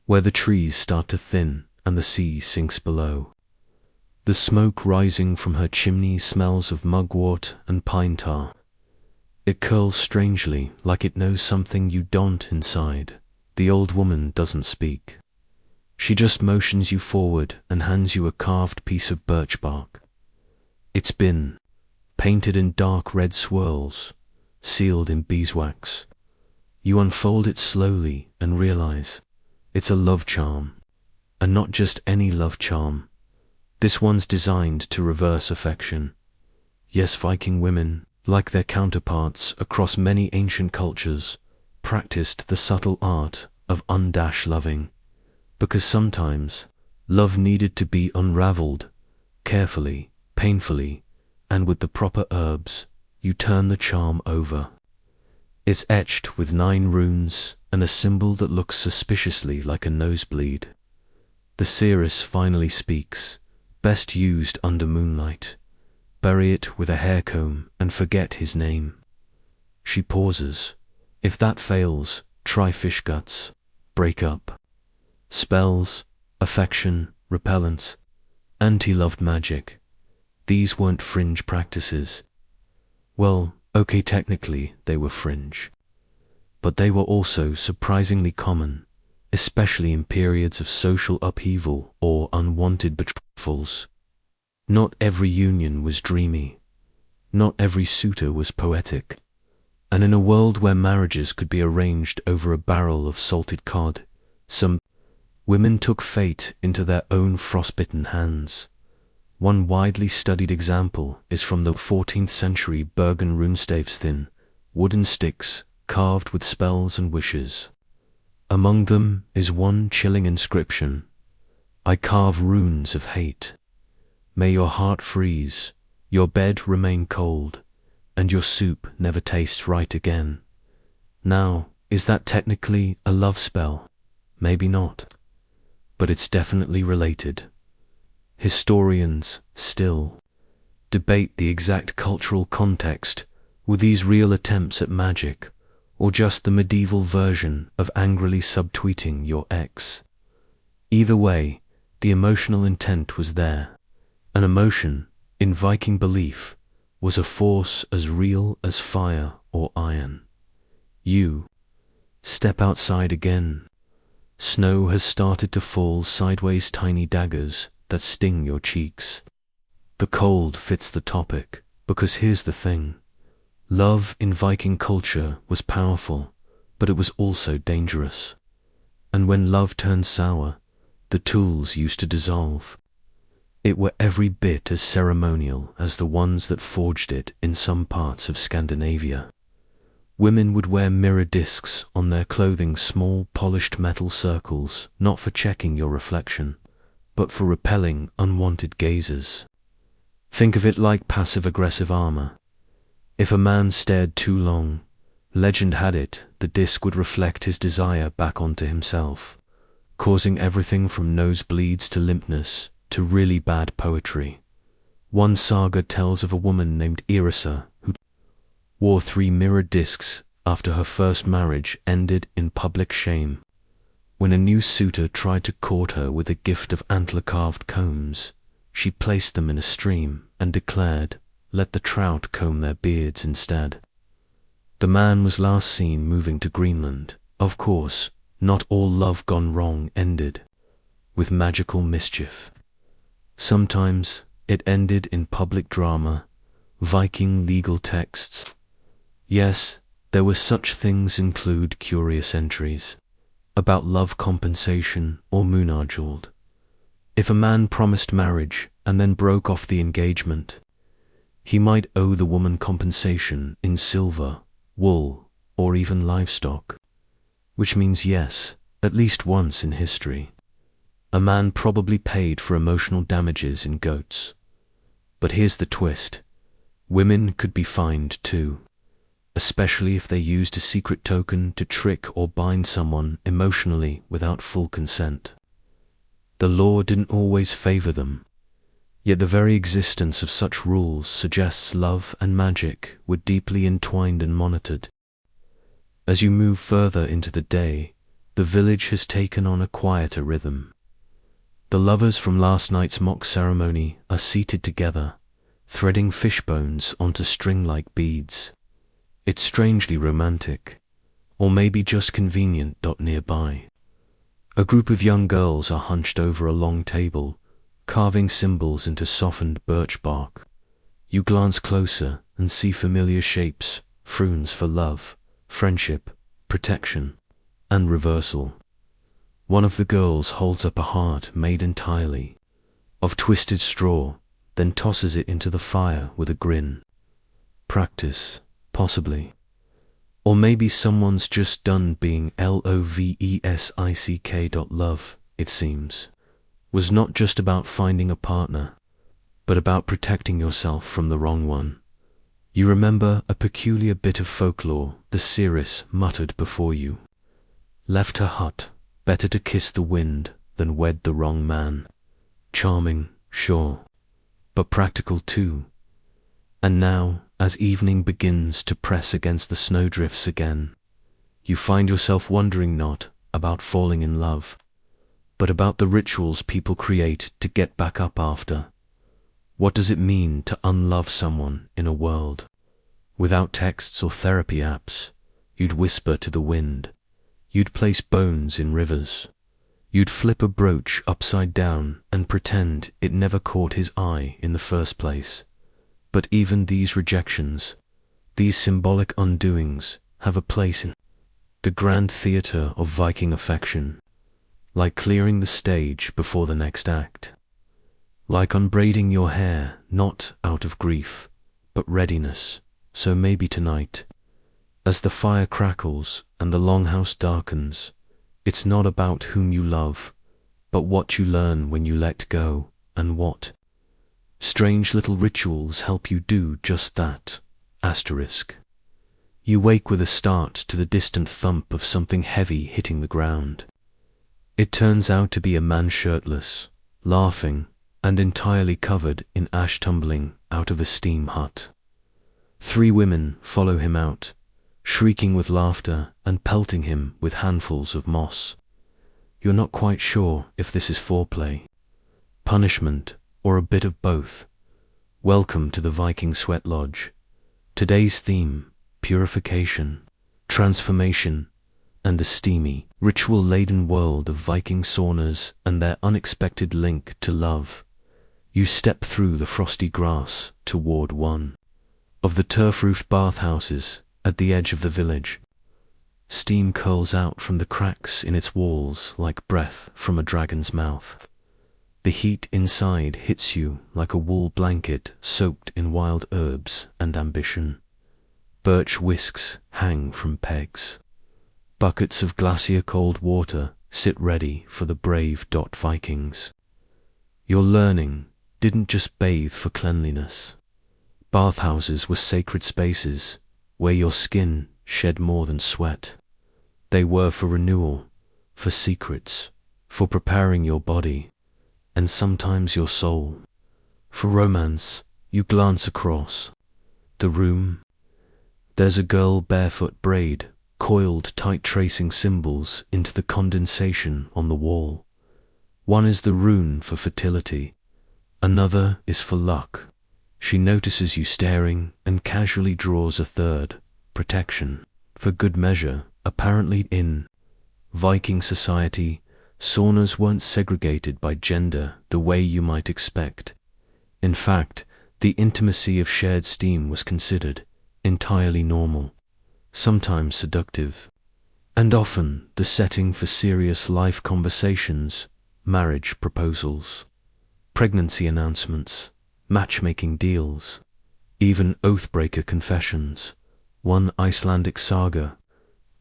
where the trees start to thin and the sea sinks below. The smoke rising from her chimney smells of mugwort and pine tar. It curls strangely, like it knows something you don't inside. The old woman doesn't speak. She just motions you forward and hands you a carved piece of birch bark. It's been painted in dark red swirls, sealed in beeswax. You unfold it slowly and realize it's a love charm, and not just any love charm. This one's designed to reverse affection. Yes, Viking women, like their counterparts across many ancient cultures, practiced the subtle art of undash-loving, because sometimes love needed to be unraveled carefully, painfully, and with the proper herbs. You turn the charm over. It's etched with 9 runes and a symbol that looks suspiciously like a nosebleed. The seeress finally speaks, best used under moonlight. Bury it with a hair comb and forget his name. She pauses. If that fails, try fish guts. Break up. Spells, affection, repellence, anti-loved magic. These weren't fringe practices. Well, okay, technically they were fringe, but they were also surprisingly common, especially in periods of social upheaval or unwanted betrothals. Not every union was dreamy. Not every suitor was poetic. And in a world where marriages could be arranged over a barrel of salted cod, some women took fate into their own frostbitten hands. One widely studied example is from the 14th century Bergen runestavs, thin, wooden sticks carved with spells and wishes. Among them is one chilling inscription: I carve runes of hate. May your heart freeze, your bed remain cold, and your soup never taste right again. Now, is that technically a love spell? Maybe not. But it's definitely related. Historians still debate the exact cultural context. Were these real attempts at magic, or just the medieval version of angrily subtweeting your ex? Either way, the emotional intent was there. An emotion, in Viking belief, was a force as real as fire or iron. You step outside again. Snow has started to fall sideways, tiny daggers that sting your cheeks. The cold fits the topic, because here's the thing. Love in Viking culture was powerful, but it was also dangerous. And when love turned sour, the tools used to dissolve. It were every bit as ceremonial as the ones that forged it in some parts of Scandinavia. Women would wear mirror discs on their clothing, small polished metal circles, not for checking your reflection, but for repelling unwanted gazers. Think of it like passive-aggressive armor. If a man stared too long, legend had it the disc would reflect his desire back onto himself, causing everything from nosebleeds to limpness to really bad poetry. One saga tells of a woman named Eerie who wore 3 mirror discs after her first marriage ended in public shame. When a new suitor tried to court her with a gift of antler-carved combs, she placed them in a stream and declared, "Let the trout comb their beards instead." The man was last seen moving to Greenland. Of course, not all love gone wrong ended with magical mischief. Sometimes it ended in public drama, Viking legal texts. Yes, there were such things include curious entries about love compensation or moonarjuld. If a man promised marriage and then broke off the engagement, he might owe the woman compensation in silver, wool, or even livestock. Which means yes, at least once in history, a man probably paid for emotional damages in goats. But here's the twist. Women could be fined too, especially if they used a secret token to trick or bind someone emotionally without full consent. The law didn't always favor them, yet the very existence of such rules suggests love and magic were deeply entwined and monitored. As you move further into the day, the village has taken on a quieter rhythm. The lovers from last night's mock ceremony are seated together, threading fish bones onto string-like beads. It's strangely romantic, or maybe just convenient. Nearby, a group of young girls are hunched over a long table, carving symbols into softened birch bark. You glance closer and see familiar shapes, runes for love, friendship, protection, and reversal. One of the girls holds up a heart made entirely of twisted straw, then tosses it into the fire with a grin. Practice, possibly. Or maybe someone's just done being lovesick. Love, it seems, was not just about finding a partner, but about protecting yourself from the wrong one. You remember a peculiar bit of folklore the seeress muttered before you left her hut, better to kiss the wind than wed the wrong man. Charming, sure, but practical too. And now, as evening begins to press against the snowdrifts again, you find yourself wondering not about falling in love, but about the rituals people create to get back up after. What does it mean to unlove someone in a world without texts or therapy apps? You'd whisper to the wind. You'd place bones in rivers. You'd flip a brooch upside down and pretend it never caught his eye in the first place. But even these rejections, these symbolic undoings, have a place in the grand theatre of Viking affection, like clearing the stage before the next act. Like unbraiding your hair, not out of grief, but readiness. So maybe tonight, as the fire crackles and the longhouse darkens, it's not about whom you love, but what you learn when you let go, and what strange little rituals help you do just that. Asterisk. You wake with a start to the distant thump of something heavy hitting the ground. It turns out to be a man shirtless, laughing, and entirely covered in ash tumbling out of a steam hut. 3 women follow him out, shrieking with laughter and pelting him with handfuls of moss. You're not quite sure if this is foreplay, punishment, or a bit of both. Welcome to the Viking Sweat Lodge. Today's theme, purification, transformation, and the steamy, ritual-laden world of Viking saunas and their unexpected link to love. You step through the frosty grass toward one of the turf-roofed bathhouses at the edge of the village. Steam curls out from the cracks in its walls like breath from a dragon's mouth. The heat inside hits you like a wool blanket soaked in wild herbs and ambition. Birch whisks hang from pegs. Buckets of glacier cold water sit ready for the brave Vikings. Your learning didn't just bathe for cleanliness. Bathhouses were sacred spaces where your skin shed more than sweat. They were for renewal, for secrets, for preparing your body, and sometimes your soul. For romance, you glance across the room. There's a girl barefoot braid, coiled tight tracing symbols into the condensation on the wall. One is the rune for fertility, another is for luck. She notices you staring and casually draws a third, protection. For good measure, apparently in Viking society, saunas weren't segregated by gender the way you might expect. In fact, the intimacy of shared steam was considered entirely normal, sometimes seductive, and often the setting for serious life conversations, marriage proposals, pregnancy announcements, matchmaking deals, even oathbreaker confessions. One Icelandic saga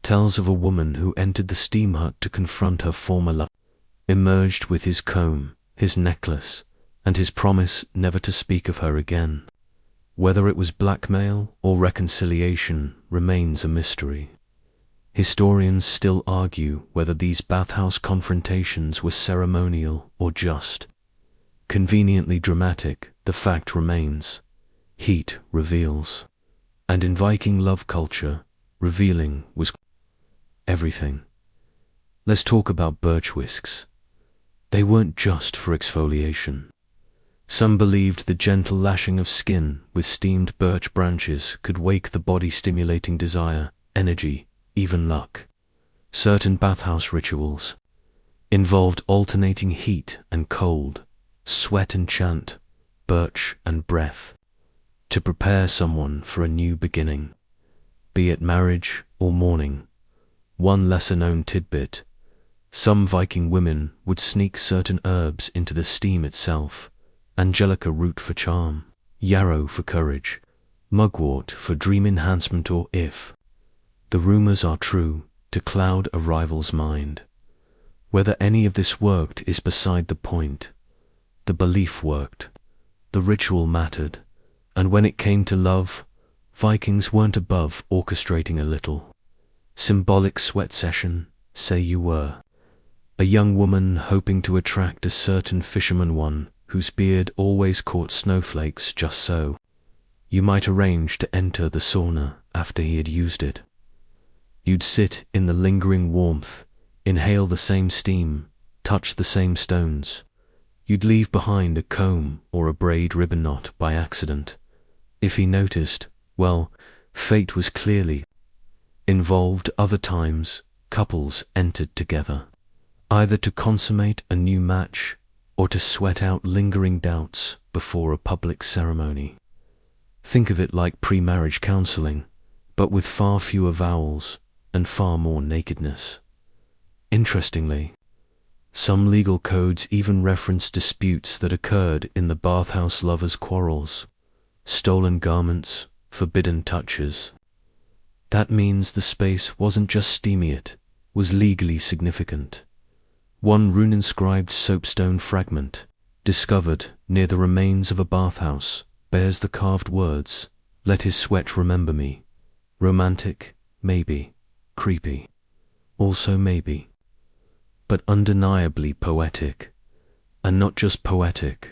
tells of a woman who entered the steam hut to confront her former lover, emerged with his comb, his necklace, and his promise never to speak of her again. Whether it was blackmail or reconciliation remains a mystery. Historians still argue whether these bathhouse confrontations were ceremonial or just conveniently dramatic. The fact remains: heat reveals. And in Viking love culture, revealing was everything. Let's talk about birch whisks. They weren't just for exfoliation. Some believed the gentle lashing of skin with steamed birch branches could wake the body-stimulating desire, energy, even luck. Certain bathhouse rituals involved alternating heat and cold, sweat and chant, birch and breath, to prepare someone for a new beginning, be it marriage or mourning. One lesser-known tidbit: some Viking women would sneak certain herbs into the steam itself: angelica root for charm, yarrow for courage, mugwort for dream enhancement, or, if the rumors are true, to cloud a rival's mind. Whether any of this worked is beside the point. The belief worked, the ritual mattered, and when it came to love, Vikings weren't above orchestrating a little symbolic sweat session. Say you were a young woman hoping to attract a certain fisherman, one whose beard always caught snowflakes just so. You might arrange to enter the sauna after he had used it. You'd sit in the lingering warmth, inhale the same steam, touch the same stones. You'd leave behind a comb or a braid ribbon knot by accident. If he noticed, well, fate was clearly involved. Other times, couples entered together, either to consummate a new match or to sweat out lingering doubts before a public ceremony. Think of it like pre-marriage counseling, but with far fewer vowels and far more nakedness. Interestingly, some legal codes even reference disputes that occurred in the bathhouse lovers' quarrels: stolen garments, forbidden touches. That means the space wasn't just steamy, it was legally significant. One rune-inscribed soapstone fragment, discovered near the remains of a bathhouse, bears the carved words, "Let his sweat remember me." Romantic, maybe. Creepy, also maybe. But undeniably poetic. And not just poetic.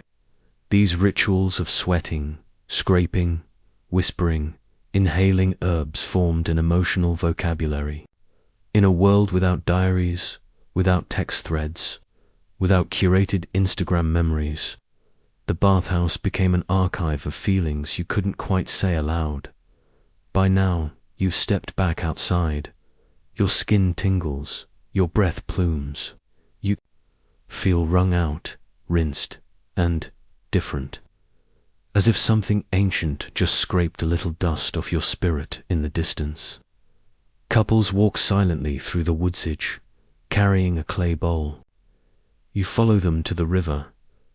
These rituals of sweating, scraping, whispering, inhaling herbs formed an emotional vocabulary. In a world without diaries, without text threads, without curated Instagram memories, the bathhouse became an archive of feelings you couldn't quite say aloud. By now, you've stepped back outside. Your skin tingles, your breath plumes. You feel wrung out, rinsed, and different. As if something ancient just scraped a little dust off your spirit in the distance. Couples walk silently through the woods edge, carrying a clay bowl. You follow them to the river,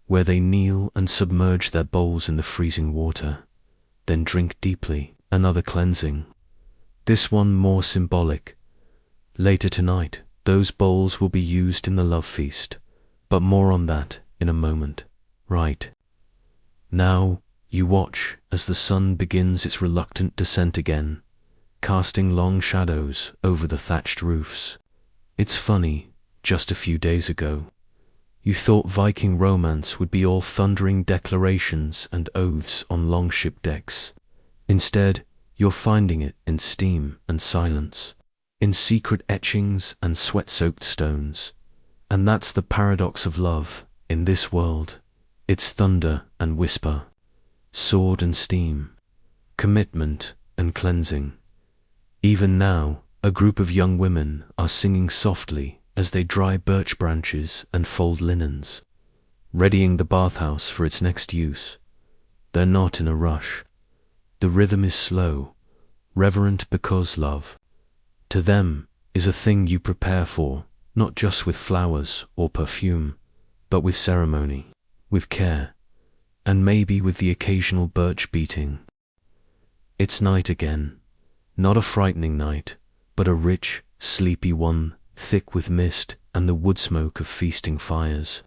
where they kneel and submerge their bowls in the freezing water, then drink deeply, another cleansing. This one more symbolic. Later tonight, those bowls will be used in the love feast, but more on that in a moment. Right now, you watch as the sun begins its reluctant descent again, casting long shadows over the thatched roofs. It's funny, just a few days ago, you thought Viking romance would be all thundering declarations and oaths on longship decks. Instead, You're finding it in steam and silence, in secret etchings and sweat-soaked stones. And that's the paradox of love in this world. It's thunder and whisper, sword and steam, commitment and cleansing. Even now, a group of young women are singing softly as they dry birch branches and fold linens, readying the bathhouse for its next use. They're not in a rush. The rhythm is slow, reverent, because love, to them, is a thing you prepare for, not just with flowers or perfume, but with ceremony, with care, and maybe with the occasional birch beating. It's night again, not a frightening night, but a rich, sleepy one, thick with mist and the wood smoke of feasting fires.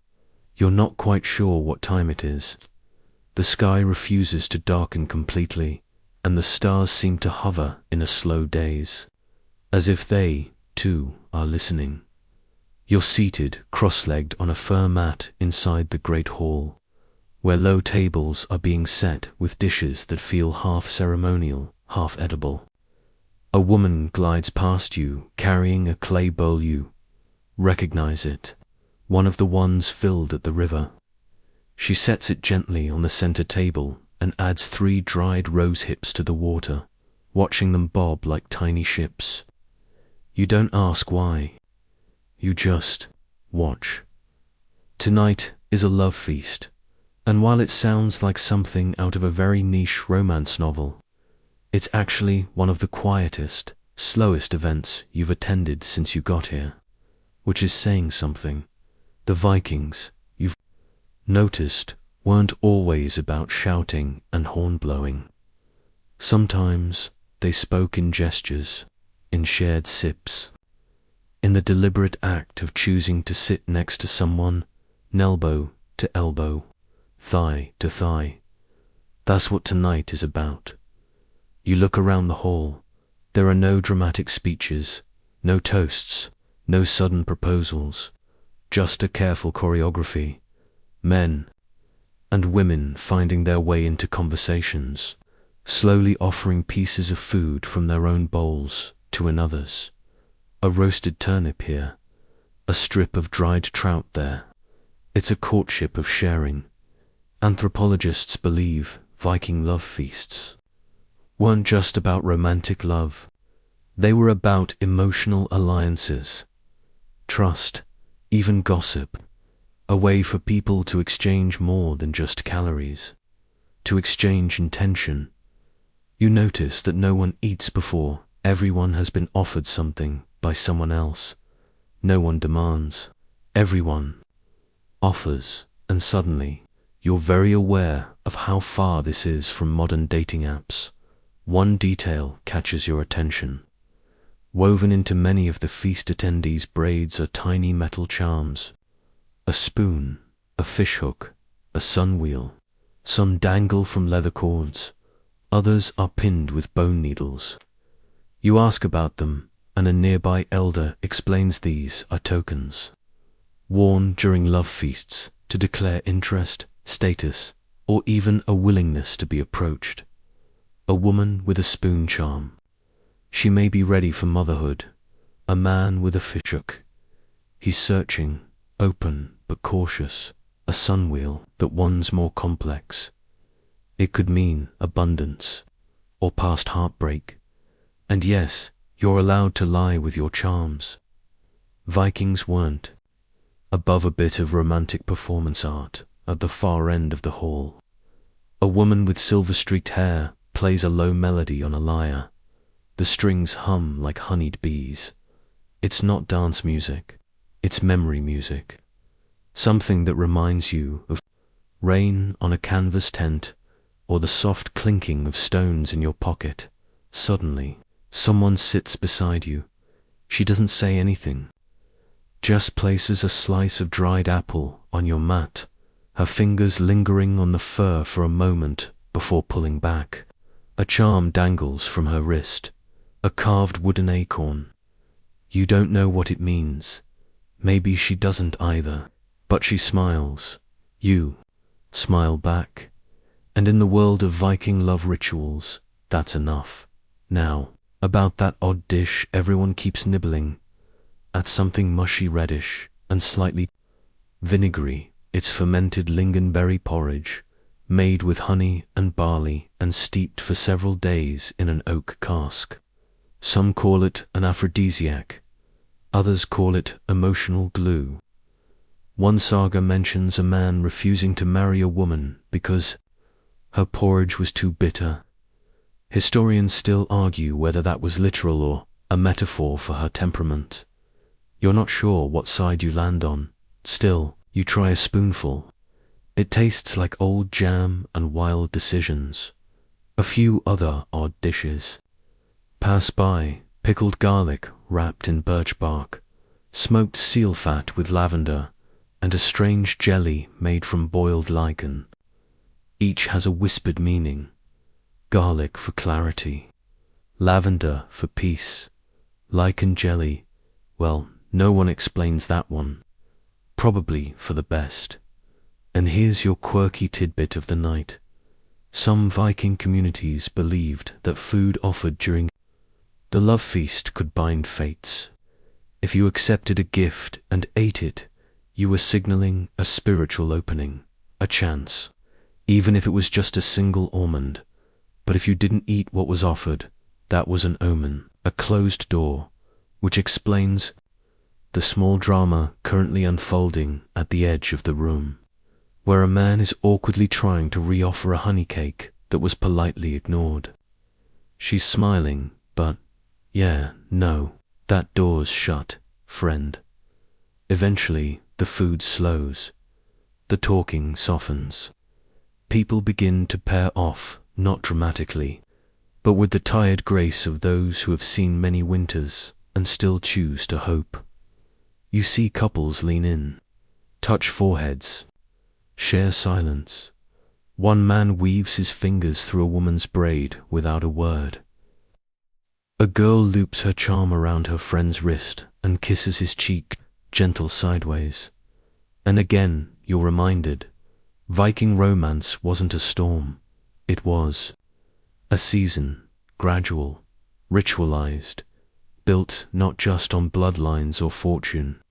You're not quite sure what time it is. The sky refuses to darken completely, and the stars seem to hover in a slow daze, as if they, too, are listening. You're seated, cross-legged on a fur mat inside the great hall, where low tables are being set with dishes that feel half ceremonial, half edible. A woman glides past you, carrying a clay bowl. You recognize it, one of the ones filled at the river. She sets it gently on the center table and adds 3 dried rose hips to the water, watching them bob like tiny ships. You don't ask why. You just watch. Tonight is a love feast, and while it sounds like something out of a very niche romance novel, it's actually one of the quietest, slowest events you've attended since you got here, which is saying something. The Vikings, you've noticed, weren't always about shouting and horn-blowing. Sometimes they spoke in gestures, in shared sips, in the deliberate act of choosing to sit next to someone, elbow to elbow, thigh to thigh. That's what tonight is about. You look around the hall. There are no dramatic speeches, no toasts, no sudden proposals, just a careful choreography. Men and women finding their way into conversations, slowly offering pieces of food from their own bowls to another's. A roasted turnip here, a strip of dried trout there. It's a courtship of sharing. Anthropologists believe Viking love feasts weren't just about romantic love. They were about emotional alliances, trust, even gossip, a way for people to exchange more than just calories, to exchange intention. You notice that no one eats before everyone has been offered something by someone else. No one demands. Everyone offers, and suddenly you're very aware of how far this is from modern dating apps. One detail catches your attention. Woven into many of the feast attendees' braids are tiny metal charms. A spoon, a fishhook, a sun wheel. Some dangle from leather cords. Others are pinned with bone needles. You ask about them, and a nearby elder explains these are tokens, worn during love feasts to declare interest, status, or even a willingness to be approached. A woman with a spoon charm. She may be ready for motherhood. A man with a fishhook. He's searching, open but cautious. A sun wheel, that one's more complex. It could mean abundance, or past heartbreak. And yes, you're allowed to lie with your charms. Vikings weren't. Above a bit of romantic performance art at the far end of the hall, a woman with silver-streaked hair plays a low melody on a lyre. The strings hum like honeyed bees. It's not dance music, it's memory music. Something that reminds you of rain on a canvas tent or the soft clinking of stones in your pocket. Suddenly, someone sits beside you. She doesn't say anything, just places a slice of dried apple on your mat, her fingers lingering on the fur for a moment before pulling back. A charm dangles from her wrist, a carved wooden acorn. You don't know what it means. Maybe she doesn't either, but she smiles. You smile back. And in the world of Viking love rituals, that's enough. Now, about that odd dish everyone keeps nibbling at, something mushy reddish and slightly vinegary. It's fermented lingonberry porridge, made with honey and barley and steeped for several days in an oak cask. Some call it an aphrodisiac, others call it emotional glue. One saga mentions a man refusing to marry a woman because her porridge was too bitter. Historians still argue whether that was literal or a metaphor for her temperament. You're not sure what side you land on. Still, you try a spoonful. It tastes like old jam and wild decisions. A few other odd dishes pass by: pickled garlic wrapped in birch bark, smoked seal fat with lavender, and a strange jelly made from boiled lichen. Each has a whispered meaning: garlic for clarity, lavender for peace, lichen jelly, well, no one explains that one. Probably for the best. And here's your quirky tidbit of the night. Some Viking communities believed that food offered during the love feast could bind fates. If you accepted a gift and ate it, you were signaling a spiritual opening, a chance, even if it was just a single almond. But if you didn't eat what was offered, that was an omen, a closed door, which explains the small drama currently unfolding at the edge of the room, where a man is awkwardly trying to reoffer a honey cake that was politely ignored. She's smiling, but, yeah, no, that door's shut, friend. Eventually, the food slows. The talking softens. People begin to pair off, not dramatically, but with the tired grace of those who have seen many winters and still choose to hope. You see couples lean in, touch foreheads, share silence. One man weaves his fingers through a woman's braid without a word. A girl loops her charm around her friend's wrist and kisses his cheek, gentle sideways. And again, you're reminded, Viking romance wasn't a storm. It was a season, gradual, ritualized, built not just on bloodlines or fortune,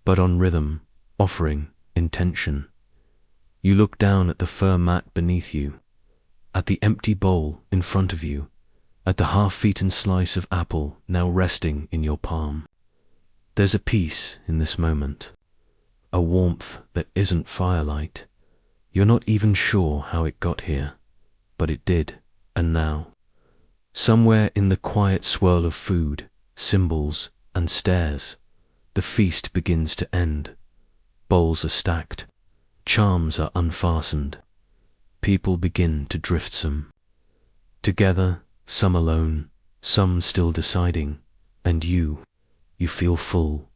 but on rhythm, offering, intention. You look down at the fur mat beneath you, at the empty bowl in front of you, at the half-eaten slice of apple now resting in your palm. There's a peace in this moment, a warmth that isn't firelight. You're not even sure how it got here, but it did, and now, somewhere in the quiet swirl of food, symbols, and stares, the feast begins to end. Bowls are stacked, charms are unfastened. People begin to drift some. Together, some alone, some still deciding, and you feel full,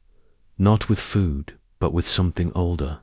not with food, but with something older,